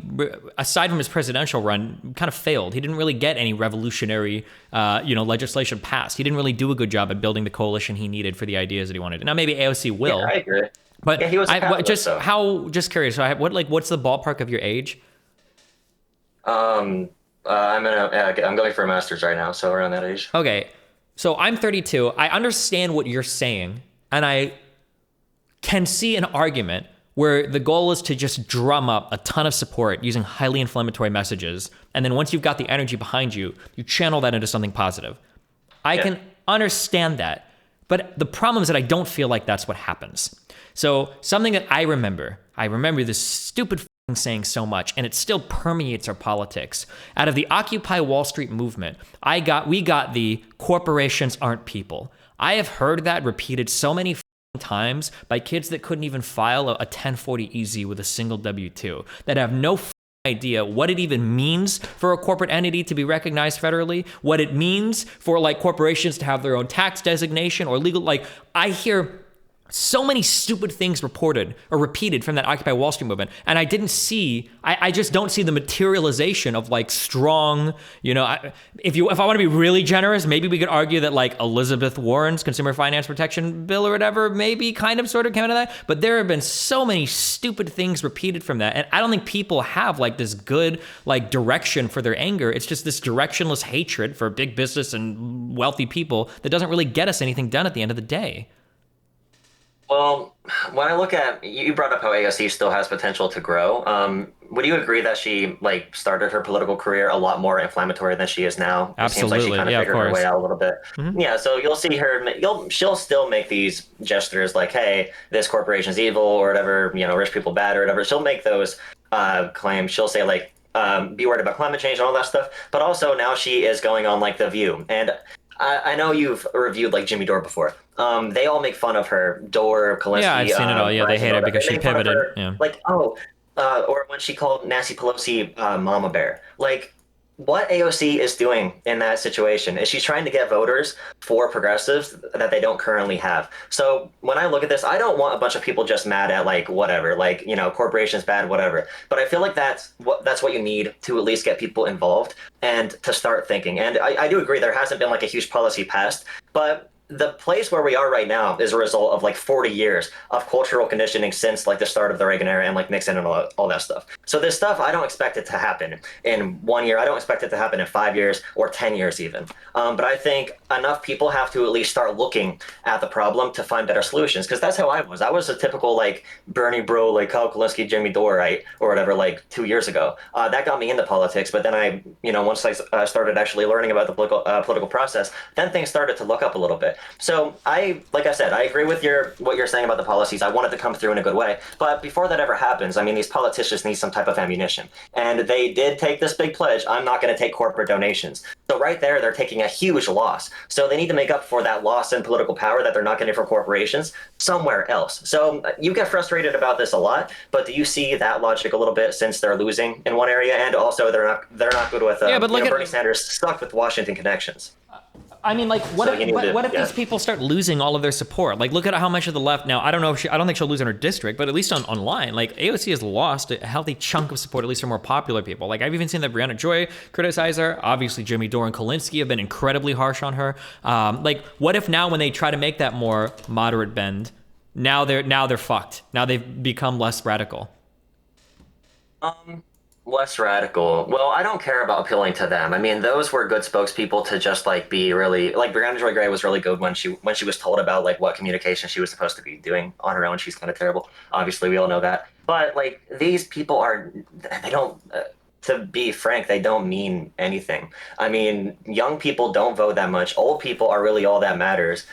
Speaker 1: aside from his presidential run, kind of failed. He didn't really get any revolutionary, legislation passed. He didn't really do a good job at building the coalition he needed for the ideas that he wanted. Now maybe AOC will.
Speaker 2: Yeah, I agree.
Speaker 1: But
Speaker 2: yeah, he was a capitalist,
Speaker 1: just curious. So what's the ballpark of your age?
Speaker 2: I'm going for a master's right now, so around that age.
Speaker 1: Okay, so I'm 32. I understand what you're saying, and I can see an argument where the goal is to just drum up a ton of support using highly inflammatory messages, and then once you've got the energy behind you, you channel that into something positive. I can understand that, but the problem is that I don't feel like that's what happens. So something that I remember this stupid saying so much, and it still permeates our politics. Out of the Occupy Wall Street movement, we got the corporations aren't people. I have heard that repeated so many times by kids that couldn't even file a 1040 EZ with a single W-2, that have no idea what it even means for a corporate entity to be recognized federally, what it means for like corporations to have their own tax designation or legal, like I hear so many stupid things reported or repeated from that Occupy Wall Street movement. And I just don't see the materialization of like strong, if I want to be really generous, maybe we could argue that like Elizabeth Warren's Consumer Finance Protection Bill or whatever, maybe kind of sort of came out of that. But there have been so many stupid things repeated from that. And I don't think people have like this good like direction for their anger. It's just this directionless hatred for big business and wealthy people that doesn't really get us anything done at the end of the day.
Speaker 2: Well, when I look at, you brought up how AOC still has potential to grow. Would you agree that she like started her political career a lot more inflammatory than she is now?
Speaker 1: Absolutely.
Speaker 2: It seems like she kind of figured her way out a little bit. Mm-hmm. Yeah, so you'll see her. She'll still make these gestures like, "Hey, this corporation's evil" or whatever. Rich people bad or whatever. She'll make those claims. She'll say like, "Be worried about climate change and all that stuff." But also now she is going on like The View, and I know you've reviewed like Jimmy Dore before. They all make fun of her, Dore, Kalinsky.
Speaker 1: Yeah, I've seen it all. Yeah, they hate her because she pivoted. Yeah.
Speaker 2: Like, or when she called Nancy Pelosi Mama Bear. Like, what AOC is doing in that situation is she's trying to get voters for progressives that they don't currently have. So when I look at this, I don't want a bunch of people just mad at like whatever, like, corporations bad, whatever. But I feel like that's what you need to at least get people involved and to start thinking. And I do agree there hasn't been like a huge policy passed, but the place where we are right now is a result of like 40 years of cultural conditioning since like the start of the Reagan era and like Nixon and all that stuff. So this stuff, I don't expect it to happen in 1 year. I don't expect it to happen in 5 years or 10 years even. But I think enough people have to at least start looking at the problem to find better solutions. Because that's how I was. I was a typical like Bernie bro, like Kyle Kulinski, Jimmy Dore, right? Or whatever, like 2 years ago. That got me into politics. But then I, once I started actually learning about the political process, then things started to look up a little bit. So like I said, I agree with what you're saying about the policies. I want it to come through in a good way. But before that ever happens, I mean, these politicians need some type of ammunition. And they did take this big pledge, I'm not going to take corporate donations. So right there, they're taking a huge loss. So they need to make up for that loss in political power that they're not getting from corporations somewhere else. So you get frustrated about this a lot, but do you see that logic a little bit since they're losing in one area? And also they're not good with Bernie Sanders stuck with Washington connections.
Speaker 1: I mean, like, what
Speaker 2: So
Speaker 1: if
Speaker 2: you need to-
Speaker 1: what if
Speaker 2: yeah.
Speaker 1: these people start losing all of their support? Like, look at how much of the left now. I don't know if I don't think she'll lose in her district, but at least online, like AOC has lost a healthy chunk of support, at least for more popular people. Like, I've even seen that Brianna Joy criticize her. Obviously, Jimmy Dore and Kolinsky have been incredibly harsh on her. Like, what if now when they try to make that more moderate bend, now they're fucked. Now they've become less radical.
Speaker 2: Less radical. Well, I don't care about appealing to them. I mean, those were good spokespeople to just like be really like Brianna Joy Gray was really good when she was told about like what communication she was supposed to be doing on her own. She's kind of terrible. Obviously, we all know that. But like these people they don't. To be frank, they don't mean anything. I mean, young people don't vote that much. Old people are really all that matters.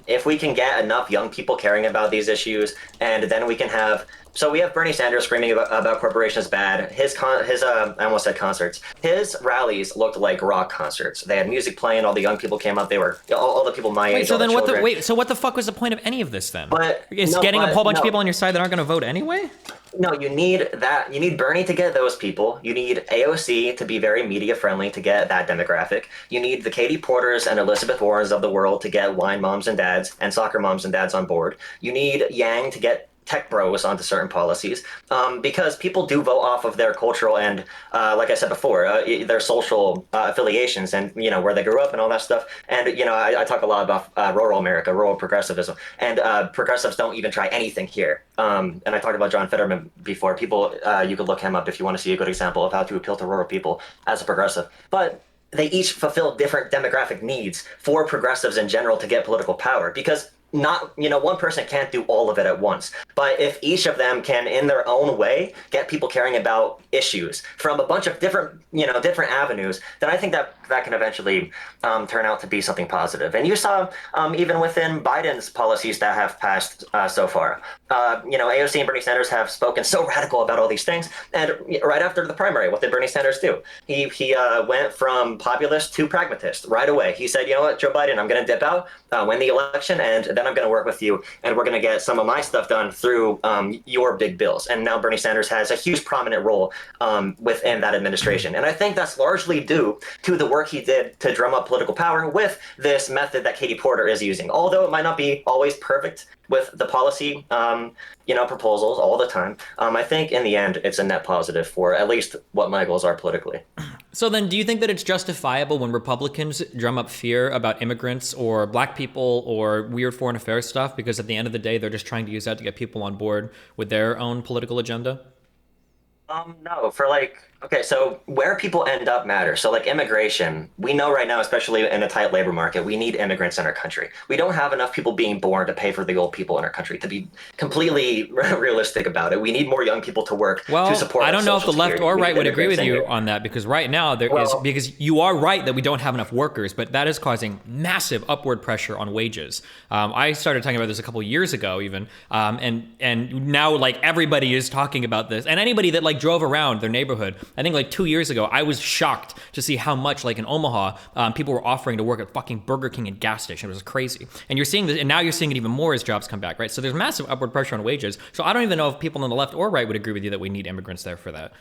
Speaker 2: If we can get enough young people caring about these issues, and then we can have. So we have Bernie Sanders screaming about corporations bad. I almost said concerts. His rallies looked like rock concerts. They had music playing. All the young people came up. They were all the people my age.
Speaker 1: So
Speaker 2: all
Speaker 1: then
Speaker 2: the
Speaker 1: what
Speaker 2: children.
Speaker 1: so what the fuck was the point of any of this then?
Speaker 2: But
Speaker 1: Is getting a whole bunch of people on your side that aren't going to vote anyway?
Speaker 2: No, you need that. You need Bernie to get those people. You need AOC to be very media friendly to get that demographic. You need the Katie Porters and Elizabeth Warrens of the world to get wine moms and dads and soccer moms and dads on board. You need Yang to get tech bros onto certain policies, because people do vote off of their cultural and, like I said before, their social affiliations and, you know, where they grew up and all that stuff. And, you know, I talk a lot about rural America, rural progressivism, and progressives don't even try anything here. And I talked about John Fetterman before. People, you could look him up if you want to see a good example of how to appeal to rural people as a progressive. But they each fulfill different demographic needs for progressives in general to get political power, because one person can't do all of it at once. But if each of them can, in their own way, get people caring about issues from a bunch of different avenues, then I think that can eventually turn out to be something positive. And you saw even within Biden's policies that have passed so far, AOC and Bernie Sanders have spoken so radical about all these things. And right after the primary, what did Bernie Sanders do? He went from populist to pragmatist right away. He said, you know what, Joe Biden, I'm going to dip out, win the election, and then I'm going to work with you, and we're going to get some of my stuff done through your big bills. And now Bernie Sanders has a huge prominent role within that administration. And I think that's largely due to the work he did to drum up political power with this method that Katie Porter is using. Although it might not be always perfect with the policy, proposals all the time, I think in the end it's a net positive for at least what my goals are politically.
Speaker 1: So then, do you think that it's justifiable when Republicans drum up fear about immigrants or black people or weird foreign affairs stuff, because at the end of the day, they're just trying to use that to get people on board with their own political agenda?
Speaker 2: No, so where people end up matters. So like immigration, we know right now, especially in a tight labor market, we need immigrants in our country. We don't have enough people being born to pay for the old people in our country, to be completely realistic about it. We need more young people to work to support.
Speaker 1: I don't know if the left or right would agree with you
Speaker 2: here
Speaker 1: on that, because right now because you are right that we don't have enough workers, but that is causing massive upward pressure on wages. I started talking about this a couple of years ago even, and now like everybody is talking about this, and anybody that like drove around their neighborhood, I think like 2 years ago, I was shocked to see how much like in Omaha, people were offering to work at fucking Burger King and gas station. It was crazy. And you're seeing this, and now you're seeing it even more as jobs come back, right? So there's massive upward pressure on wages. So I don't even know if people on the left or right would agree with you that we need immigrants there for that.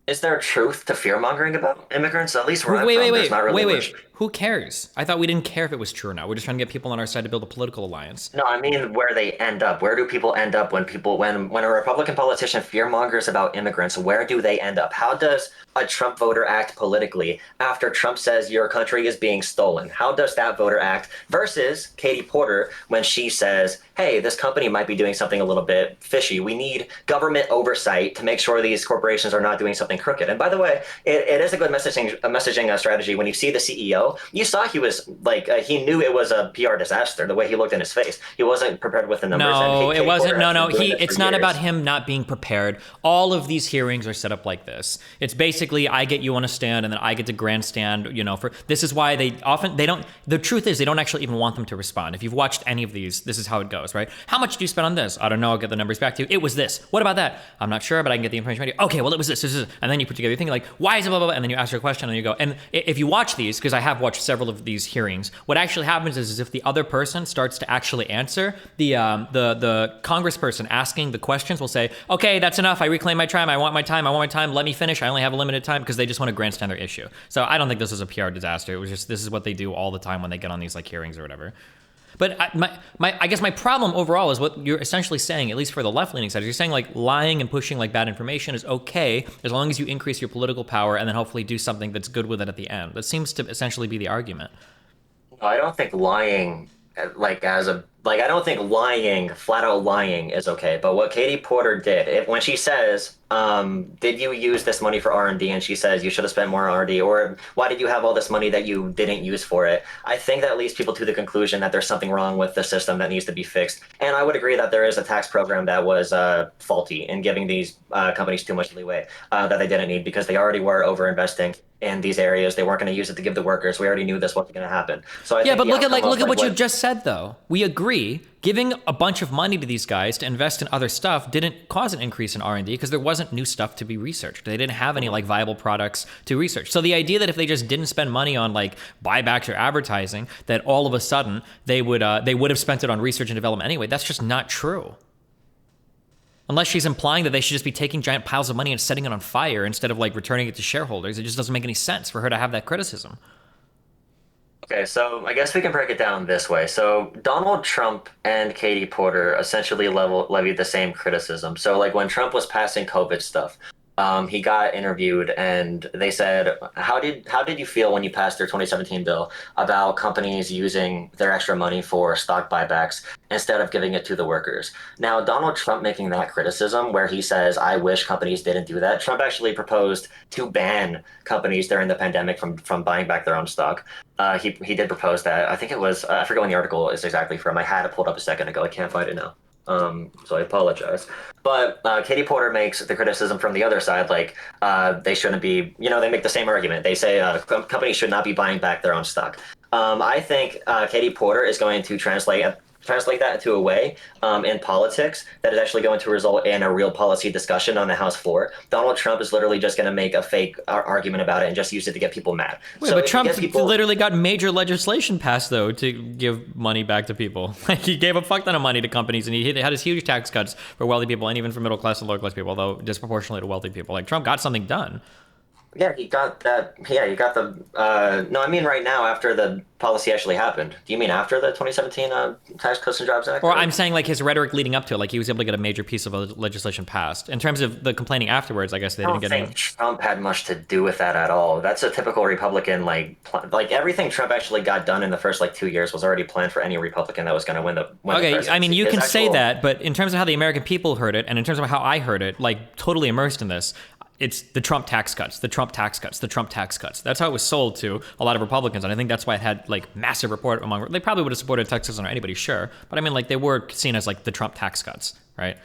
Speaker 2: Is there truth to fear mongering about immigrants? At least where I'm from, there's not really much.
Speaker 1: Who cares? I thought we didn't care if it was true or not. We're just trying to get people on our side to build a political alliance.
Speaker 2: No, I mean where they end up. Where do people end up when a Republican politician fear mongers about immigrants? Where do they end up? How does a Trump voter act politically after Trump says your country is being stolen? How does that voter act versus Katie Porter when she says, hey, this company might be doing something a little bit fishy. We need government oversight to make sure these corporations are not doing something crooked. And by the way, it is a good messaging strategy. When you see the CEO, you saw he was like, he knew it was a PR disaster, the way he looked in his face. He wasn't prepared with the numbers.
Speaker 1: No, it wasn't. No. It's not about him not being prepared. All of these hearings are set up like this. It's basically, I get you on a stand and then I get to grandstand, this is why the truth is they don't actually even want them to respond. If you've watched any of these, this is how it goes, right? How much do you spend on this? I don't know. I'll get the numbers back to you. It was this. What about that? I'm not sure, but I can get the information right here. Okay, well, it was this. And then you put together your thing like, why is it blah, blah, blah? And then you ask your question and you go, and if you watch these, because I have have watched several of these hearings. What actually happens is if the other person starts to actually answer, the congressperson asking the questions will say, okay, that's enough. I reclaim my time. I want my time. Let me finish. I only have a limited time, because they just want to grandstand their issue. So I don't think this is a PR disaster. It was just, this is what they do all the time when they get on these like hearings or whatever. But I guess my problem overall is what you're essentially saying, at least for the left-leaning side. You're saying like lying and pushing like bad information is okay as long as you increase your political power and then hopefully do something that's good with it at the end. That seems to essentially be the argument.
Speaker 2: I don't think lying, I don't think lying, flat out lying, is okay. But what Katie Porter did, when she says, did you use this money for R&D? And she says you should have spent more on R&D, or why did you have all this money that you didn't use for it? I think that leads people to the conclusion that there's something wrong with the system that needs to be fixed. And I would agree that there is a tax program that was faulty in giving these companies too much leeway that they didn't need, because they already were overinvesting in these areas. They weren't going to use it to give the workers. We already knew this wasn't going to happen. So I think
Speaker 1: but look at what you just said though. We agree. Giving a bunch of money to these guys to invest in other stuff didn't cause an increase in R&D because there wasn't new stuff to be researched. They didn't have any like viable products to research. So the idea that if they just didn't spend money on like buybacks or advertising, that all of a sudden they would have spent it on research and development anyway, that's just not true. Unless she's implying that they should just be taking giant piles of money and setting it on fire instead of like returning it to shareholders. It just doesn't make any sense for her to have that criticism.
Speaker 2: Okay, so I guess we can break it down this way. So Donald Trump and Katie Porter essentially levied the same criticism. So like when Trump was passing COVID stuff, he got interviewed and they said, how did you feel when you passed their 2017 bill about companies using their extra money for stock buybacks instead of giving it to the workers? Now, Donald Trump making that criticism where he says, I wish companies didn't do that. Trump actually proposed to ban companies during the pandemic from buying back their own stock. He did propose that. I think it was, I forget when the article is exactly from. I had it pulled up a second ago. I can't find it now. So I apologize. But Katie Porter makes the criticism from the other side, like they shouldn't be, they make the same argument. They say companies should not be buying back their own stock. I think Katie Porter is going to translate that into a way in politics that is actually going to result in a real policy discussion on the House floor. Donald Trump is literally just going to make a fake argument about it and just use it to get people mad.
Speaker 1: Wait, but Trump literally got major legislation passed, though, to give money back to people. Like, he gave a fuck ton of money to companies, and he had his huge tax cuts for wealthy people and even for middle class and lower class people, although disproportionately to wealthy people. Like, Trump got something done.
Speaker 2: Yeah, he got that. Yeah, he got the. No, I mean right now after the policy actually happened. Do you mean after the 2017 Tax Cuts and Jobs Act?
Speaker 1: Or I'm saying like his rhetoric leading up to it, like he was able to get a major piece of legislation passed. In terms of the complaining afterwards, I guess they didn't get. I don't think
Speaker 2: Trump had much to do with that at all. That's a typical Republican like everything Trump actually got done in the first 2 years was already planned for any Republican that was going to win the.
Speaker 1: Okay, I mean you can say that, but in terms of how the American people heard it, and in terms of how I heard it, like totally immersed in this. It's the Trump tax cuts, the Trump tax cuts, the Trump tax cuts. That's how it was sold to a lot of Republicans. And I think that's why it had like massive support among, they probably would have supported tax cuts on anybody, sure. But I mean, like they were seen as like the Trump tax cuts, right?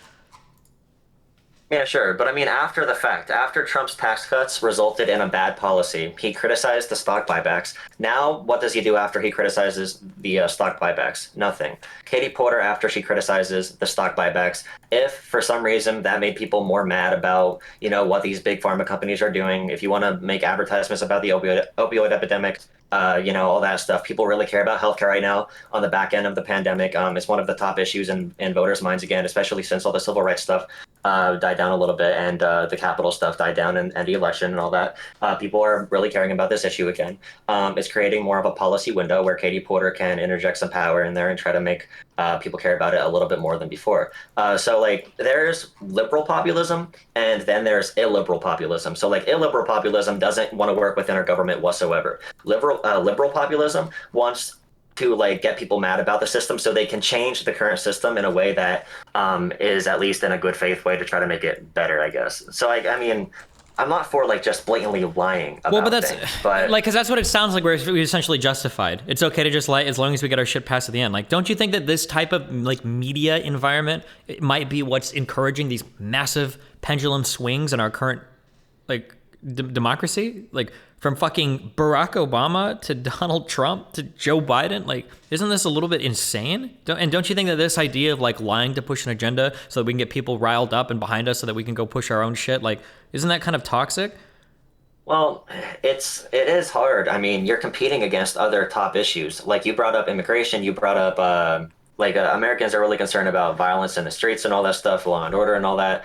Speaker 2: Yeah, sure. But I mean, after the fact, after Trump's tax cuts resulted in a bad policy, he criticized the stock buybacks. Now, what does he do after he criticizes the stock buybacks? Nothing. Katie Porter, after she criticizes the stock buybacks, if for some reason that made people more mad about, what these big pharma companies are doing, if you want to make advertisements about the opioid epidemic, all that stuff. People really care about healthcare right now on the back end of the pandemic. It's one of the top issues in voters' minds again, especially since all the civil rights stuff died down a little bit and the Capitol stuff died down and the election and all that. People are really caring about this issue again. It's creating more of a policy window where Katie Porter can interject some power in there and try to make people care about it a little bit more than before. So there's liberal populism and then there's illiberal populism. So illiberal populism doesn't want to work within our government whatsoever. Liberal populism wants to get people mad about the system so they can change the current system in a way that is at least in a good faith way to try to make it better, I guess. So I mean, I'm not for just blatantly lying about things, but
Speaker 1: because that's what it sounds like. We're essentially justified. It's okay to just lie as long as we get our shit passed at the end. Don't you think that this type of media environment might be what's encouraging these massive pendulum swings in our current democracy? From fucking Barack Obama to Donald Trump to Joe Biden, isn't this a little bit insane? Don't you think that this idea of lying to push an agenda so that we can get people riled up and behind us so that we can go push our own shit, isn't that kind of toxic?
Speaker 2: Well, it is hard. I mean, you're competing against other top issues. Like you brought up immigration, you brought up Americans are really concerned about violence in the streets and all that stuff, law and order and all that.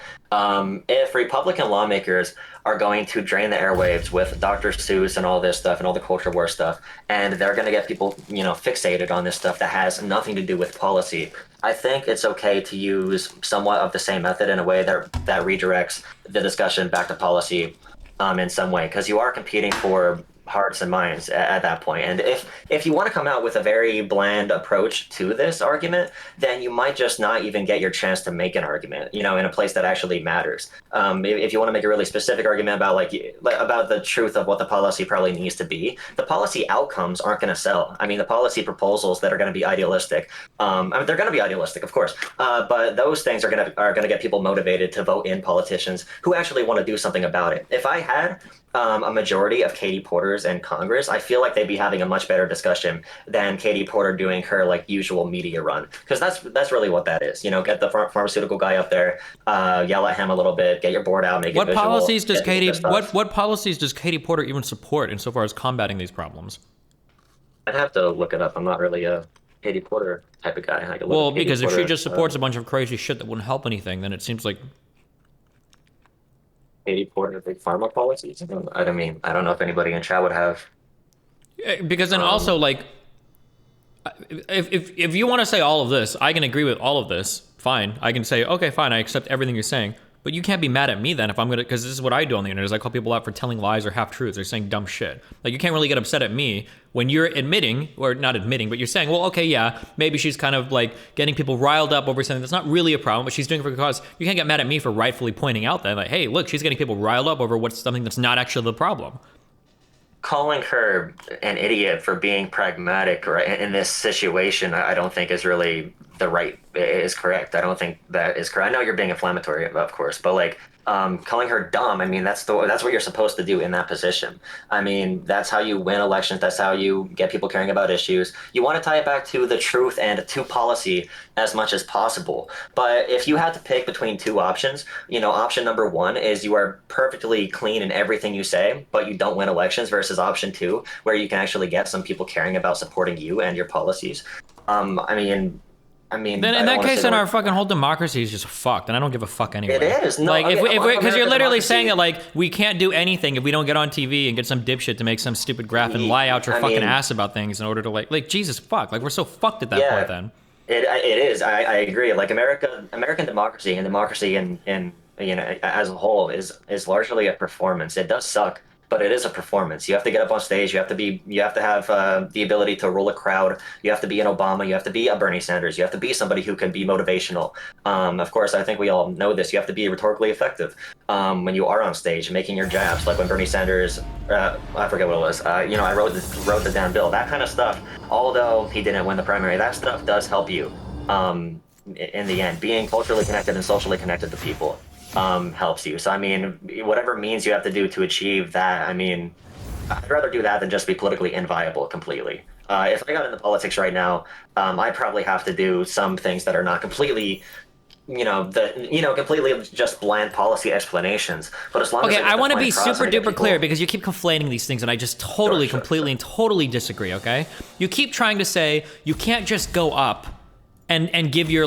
Speaker 2: If Republican lawmakers are going to drain the airwaves with Dr. Seuss and all this stuff and all the culture war stuff, and they're going to get people, fixated on this stuff that has nothing to do with policy, I think it's okay to use somewhat of the same method in a way that redirects the discussion back to policy in some way, because you are competing for hearts and minds at that point. And if you want to come out with a very bland approach to this argument, then you might just not even get your chance to make an argument, in a place that actually matters. If you want to make a really specific argument about about the truth of what the policy probably needs to be, the policy outcomes aren't going to sell. I mean, the policy proposals that are going to be idealistic, they're going to be idealistic, of course, but those things are going to get people motivated to vote in politicians who actually want to do something about it. If I had a majority of Katie Porters in Congress, I feel like they'd be having a much better discussion than Katie Porter doing her usual media run, because that's really what that is. Get the pharmaceutical guy up there, yell at him a little bit, get your board out, make it
Speaker 1: What
Speaker 2: visual.
Speaker 1: policies does what policies does Katie Porter even support insofar as combating these problems?
Speaker 2: I'd have to look it up. I'm not really a Katie Porter type of guy. I could look
Speaker 1: Well,
Speaker 2: up Katie
Speaker 1: because if she
Speaker 2: Porter,
Speaker 1: just supports a bunch of crazy shit that wouldn't help anything, then it seems like
Speaker 2: Katie Porter big pharma policies. I don't know if anybody in chat would have.
Speaker 1: because then also if you want to say all of this, I can agree with all of this. Fine, I can say okay, fine, I accept everything you're saying. But you can't be mad at me then if I'm gonna, because this is what I do on the internet, is I call people out for telling lies or half truths or saying dumb shit. Like, you can't really get upset at me when you're admitting, or not admitting, but you're saying, well, okay, yeah, maybe she's kind of getting people riled up over something that's not really a problem, but she's doing it for a cause. You can't get mad at me for rightfully pointing out that, like, hey, look, she's getting people riled up over what's something that's not actually the problem.
Speaker 2: Calling her an idiot for being pragmatic in this situation, I don't think is really is correct. I don't think that is correct. I know you're being inflammatory, of course, but calling her dumb, that's what you're supposed to do in that position. That's how you win elections. That's how you get people caring about issues. You want to tie it back to the truth and to policy as much as possible. But if you had to pick between two options, option number one is you are perfectly clean in everything you say, but you don't win elections, versus option two, where you can actually get some people caring about supporting you and your policies.
Speaker 1: Then in that case, then our fucking whole democracy is just fucked, and I don't give a fuck anyway.
Speaker 2: It is. No,
Speaker 1: because you're literally saying that we can't do anything if we don't get on TV and get some dipshit to make some stupid graph and lie out your fucking ass about things in order to Jesus fuck. We're so fucked at that point then.
Speaker 2: It is. I agree. American democracy and democracy in as a whole is largely a performance. It does suck, but it is a performance. You have to get up on stage. You have to have the ability to rule a crowd. You have to be an Obama. You have to be a Bernie Sanders. You have to be somebody who can be motivational. Of course, I think we all know this. You have to be rhetorically effective when you are on stage, making your jabs. Like when Bernie Sanders, I forget what it was. I wrote the damn bill. That kind of stuff. Although he didn't win the primary, that stuff does help you in the end. Being culturally connected and socially connected to people helps you. So whatever means you have to do to achieve that, I'd rather do that than just be politically inviable completely. If I got into politics right now, I'd probably have to do some things that are not completely completely just bland policy explanations. But as long as
Speaker 1: I want to be super duper clear, because you keep conflating these things, and I just totally, completely, and totally disagree. Okay, you keep trying to say you can't just go up and give your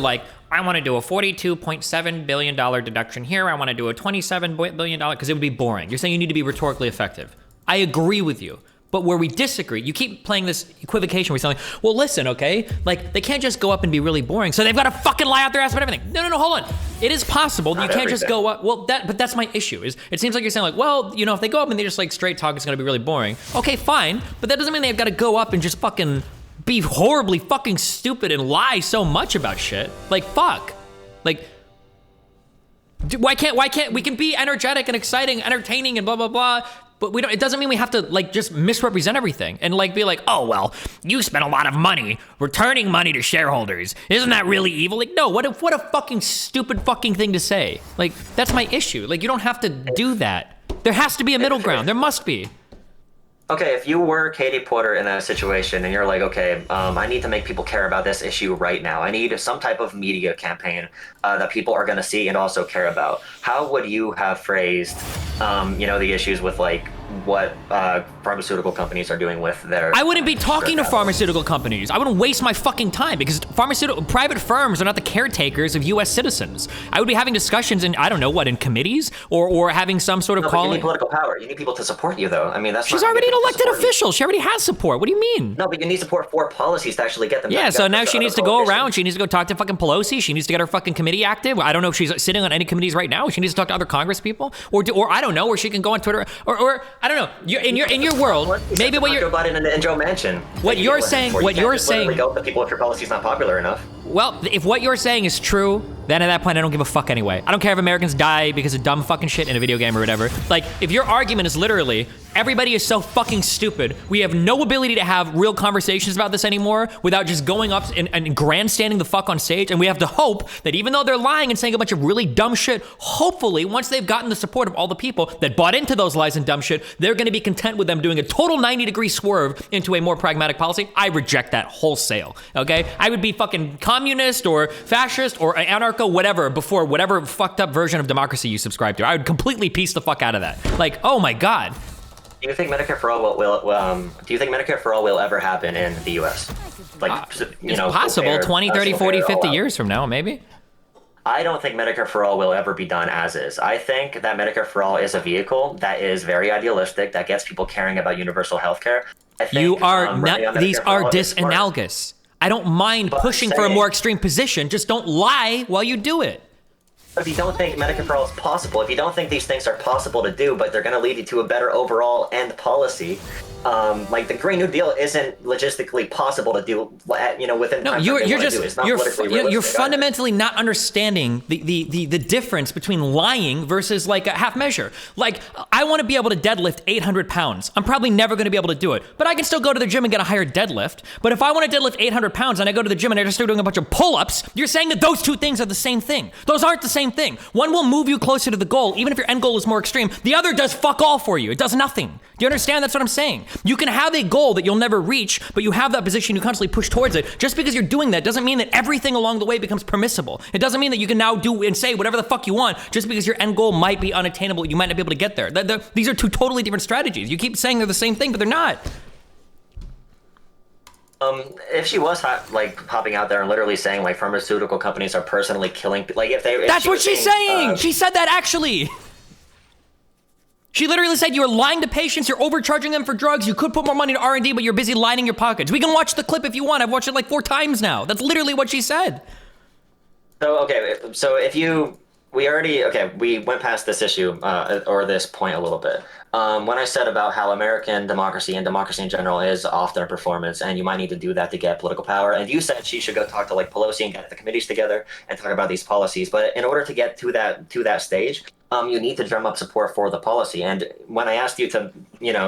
Speaker 1: I want to do a $42.7 billion deduction here. I want to do a $27 billion, because it would be boring. You're saying you need to be rhetorically effective. I agree with you. But where we disagree, you keep playing this equivocation where you're saying, well, listen, okay? They can't just go up and be really boring, so they've got to fucking lie out their ass about everything. No, hold on. It is possible. You can't just go up. Well, but that's my issue. It seems like you're saying if they go up and they just straight talk, it's going to be really boring. Okay, fine. But that doesn't mean they've got to go up and just fucking be horribly fucking stupid and lie so much about shit. Fuck. Why can't we can be energetic and exciting, entertaining and blah blah blah, but we don't. It doesn't mean we have to just misrepresent everything and be oh well, you spent a lot of money returning money to shareholders. Isn't that really evil? No, what a fucking stupid fucking thing to say. That's my issue. You don't have to do that. There has to be a middle ground. There must be.
Speaker 2: Okay, if you were Katie Porter in a situation and you're okay, I need to make people care about this issue right now. I need some type of media campaign that people are going to see and also care about. How would you have phrased, the issues with what pharmaceutical companies are doing with their.
Speaker 1: I wouldn't be talking to pharmaceutical companies. I wouldn't waste my fucking time because private firms are not the caretakers of U.S. citizens. I would be having discussions in, I don't know what, in committees or having some sort of
Speaker 2: No, but
Speaker 1: call.
Speaker 2: you need political power. You need people to support you, though. I mean, that's.
Speaker 1: She's
Speaker 2: not
Speaker 1: already an
Speaker 2: people to
Speaker 1: elected
Speaker 2: support you.
Speaker 1: official. She already has support. What do you mean?
Speaker 2: No, but you need support for policies to actually get them.
Speaker 1: Yeah, so now she needs to go
Speaker 2: politicians.
Speaker 1: around. She needs to go talk to fucking Pelosi. She needs to get her fucking committee active. I don't know if she's sitting on any committees right now. She needs to talk to other Congress people, or I don't know, where she can go on Twitter, or I don't know. In your world, maybe what you're.
Speaker 2: Joe Biden in Joe Manchin.
Speaker 1: What you're saying. What you're saying.
Speaker 2: Go to people if your policy's not popular enough.
Speaker 1: Well, if what you're saying is true, then at that point I don't give a fuck anyway. I don't care if Americans die because of dumb fucking shit in a video game or whatever. Like, if your argument is literally, everybody is so fucking stupid, we have no ability to have real conversations about this anymore without just going up and grandstanding the fuck on stage, and we have to hope that even though they're lying and saying a bunch of really dumb shit, hopefully, once they've gotten the support of all the people that bought into those lies and dumb shit, they're gonna be content with them doing a total 90-degree swerve into a more pragmatic policy. I reject that wholesale, okay? I would be fucking communist or fascist or anarcho, whatever, before whatever fucked up version of democracy you subscribe to. I would completely piece the fuck out of that. Like, oh my God.
Speaker 2: Do you think Medicare for All do you think Medicare for All will ever happen in the U.S.? Like,
Speaker 1: It's possible 20, 30, 40, 50 years from now, maybe.
Speaker 2: I don't think Medicare for All will ever be done as is. I think that Medicare for All is a vehicle that is very idealistic, that gets people caring about universal health care.
Speaker 1: You are not, these are disanalogous. I don't mind pushing for a more extreme position, just don't lie while you do it.
Speaker 2: If you don't think Medicare for All is possible, if you don't think these things are possible to do, but they're going to lead you to a better overall end policy, like the Green New Deal isn't logistically possible to do, within.
Speaker 1: No, you're fundamentally not understanding the difference between lying versus like a half measure. Like, I want to be able to deadlift 800 pounds. I'm probably never going to be able to do it, but I can still go to the gym and get a higher deadlift. But if I want to deadlift 800 pounds and I go to the gym and I just start doing a bunch of pull-ups, you're saying that those two things are the same thing. Those aren't the same thing. One will move you closer to the goal, even if your end goal is more extreme. The other does fuck all for you. It does nothing. Do you understand? That's what I'm saying. You can have a goal that you'll never reach, but you have that position, you constantly push towards it. Just because you're doing that doesn't mean that everything along the way becomes permissible. It doesn't mean that you can now do and say whatever the fuck you want just because your end goal might be unattainable. You might not be able to get there. These are two totally different strategies. You keep saying they're the same thing, but they're not.
Speaker 2: If she was popping out there and literally saying like pharmaceutical companies are personally killing, like if they,
Speaker 1: that's what she's saying. She said that actually. She literally said you're lying to patients, you're overcharging them for drugs, you could put more money into R&D, but you're busy lining your pockets. We can watch the clip if you want. I've watched it like 4 times now. That's literally what she said.
Speaker 2: So, okay, so we went past this issue, or this point a little bit. When I said about how American democracy and democracy in general is often a performance, and you might need to do that to get political power, and you said she should go talk to like Pelosi and get the committees together and talk about these policies. But in order to get to that stage, you need to drum up support for the policy. And when I asked you to,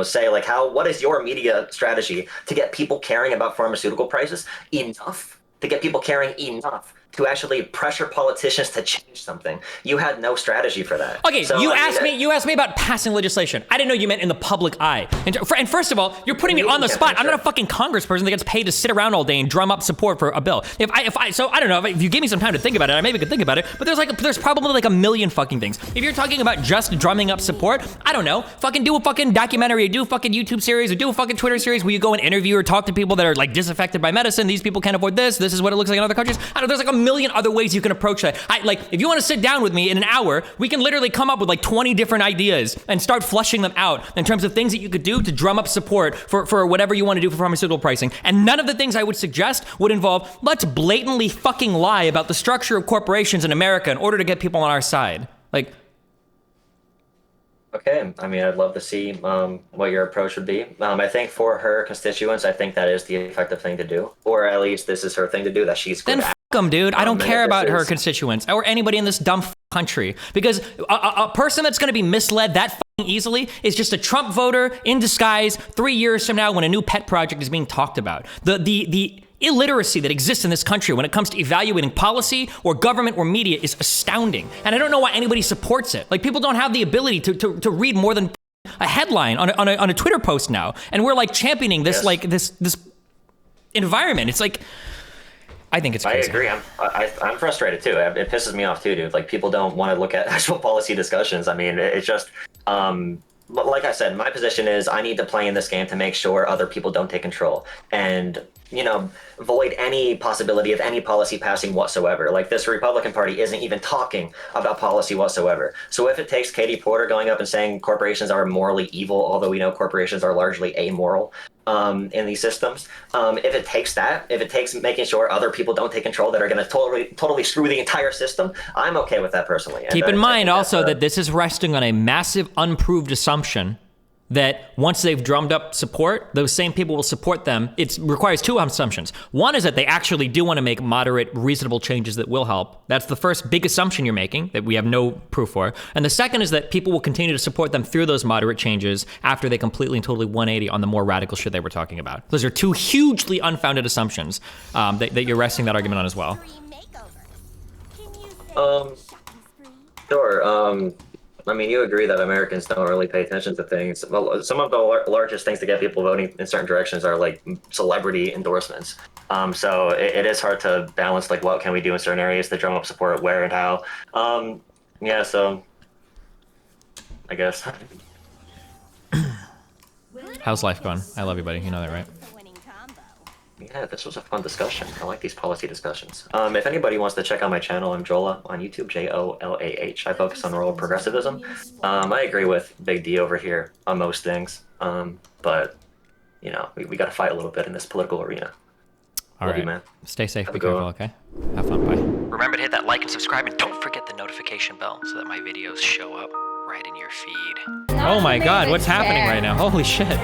Speaker 2: say like what is your media strategy to get people caring about pharmaceutical prices enough, to get people caring enough to actually pressure politicians to change something, you had no strategy for that.
Speaker 1: Okay, so, you asked me about passing legislation. I didn't know you meant in the public eye. And first of all, you're putting me on the spot. I'm not a fucking congressperson that gets paid to sit around all day and drum up support for a bill. So I don't know, if you give me some time to think about it, I maybe could think about it, but there's probably like a million fucking things. If you're talking about just drumming up support, I don't know, fucking do a fucking documentary, or do a fucking YouTube series, or do a fucking Twitter series where you go and interview or talk to people that are like disaffected by medicine. These people can't afford this. This is what it looks like in other countries. I don't know, there's like a million other ways you can approach that. If you want to sit down with me in an hour, we can literally come up with like 20 different ideas and start flushing them out in terms of things that you could do to drum up support for whatever you want to do for pharmaceutical pricing. And none of the things I would suggest would involve, let's blatantly fucking lie about the structure of corporations in America in order to get people on our side.
Speaker 2: Okay, I mean, I'd love to see what your approach would be. I think for her constituents, I think that is the effective thing to do, or at least this is her thing to do that she's good
Speaker 1: at. Then f*** them, dude. I don't care about her constituents or anybody in this dumb country, because a person that's going to be misled that easily is just a Trump voter in disguise 3 years from now when a new pet project is being talked about. The illiteracy that exists in this country when it comes to evaluating policy or government or media is astounding. And I don't know why anybody supports it. Like, people don't have the ability to read more than a headline on a Twitter post now. And we're like championing this, this environment. It's like, I think it's crazy.
Speaker 2: I agree. I'm frustrated too. It pisses me off too, dude. Like, people don't want to look at actual policy discussions. I mean, it's just, like I said, my position is I need to play in this game to make sure other people don't take control and, you know, void any possibility of any policy passing whatsoever. Like, this Republican Party isn't even talking about policy whatsoever. So if it takes Katie Porter going up and saying corporations are morally evil, although we know corporations are largely amoral in these systems, if it takes that, if it takes making sure other people don't take control that are going to totally screw the entire system, I'm okay with that personally.
Speaker 1: Keep in mind also that this is resting on a massive unproved assumption that once they've drummed up support, those same people will support them. It requires two assumptions. One is that they actually do want to make moderate, reasonable changes that will help. That's the first big assumption you're making that we have no proof for. And the second is that people will continue to support them through those moderate changes after they completely and totally 180 on the more radical shit they were talking about. Those are two hugely unfounded assumptions that you're resting that argument on as well.
Speaker 2: Sure. I mean, you agree that Americans don't really pay attention to things. Well, some of the largest things to get people voting in certain directions are like celebrity endorsements. So it is hard to balance like what can we do in certain areas to drum up support, where and how. Yeah, so I guess.
Speaker 1: How's life going? I love you, buddy. You know that, right?
Speaker 2: Yeah, this was a fun discussion. I like these policy discussions. If anybody wants to check out my channel, I'm Jolah on YouTube, Jolah. I focus on rural progressivism. I agree with Big D over here on most things, but you know, we got to fight a little bit in this political arena.
Speaker 1: All
Speaker 2: Love
Speaker 1: right,
Speaker 2: you, man.
Speaker 1: Stay safe,
Speaker 2: Have
Speaker 1: be
Speaker 2: a good
Speaker 1: careful,
Speaker 2: one.
Speaker 1: okay? Have fun, bye. Remember to hit that like and subscribe, and don't forget the notification bell so that my videos show up right in your feed. Oh my god, what's happening right now? Holy shit.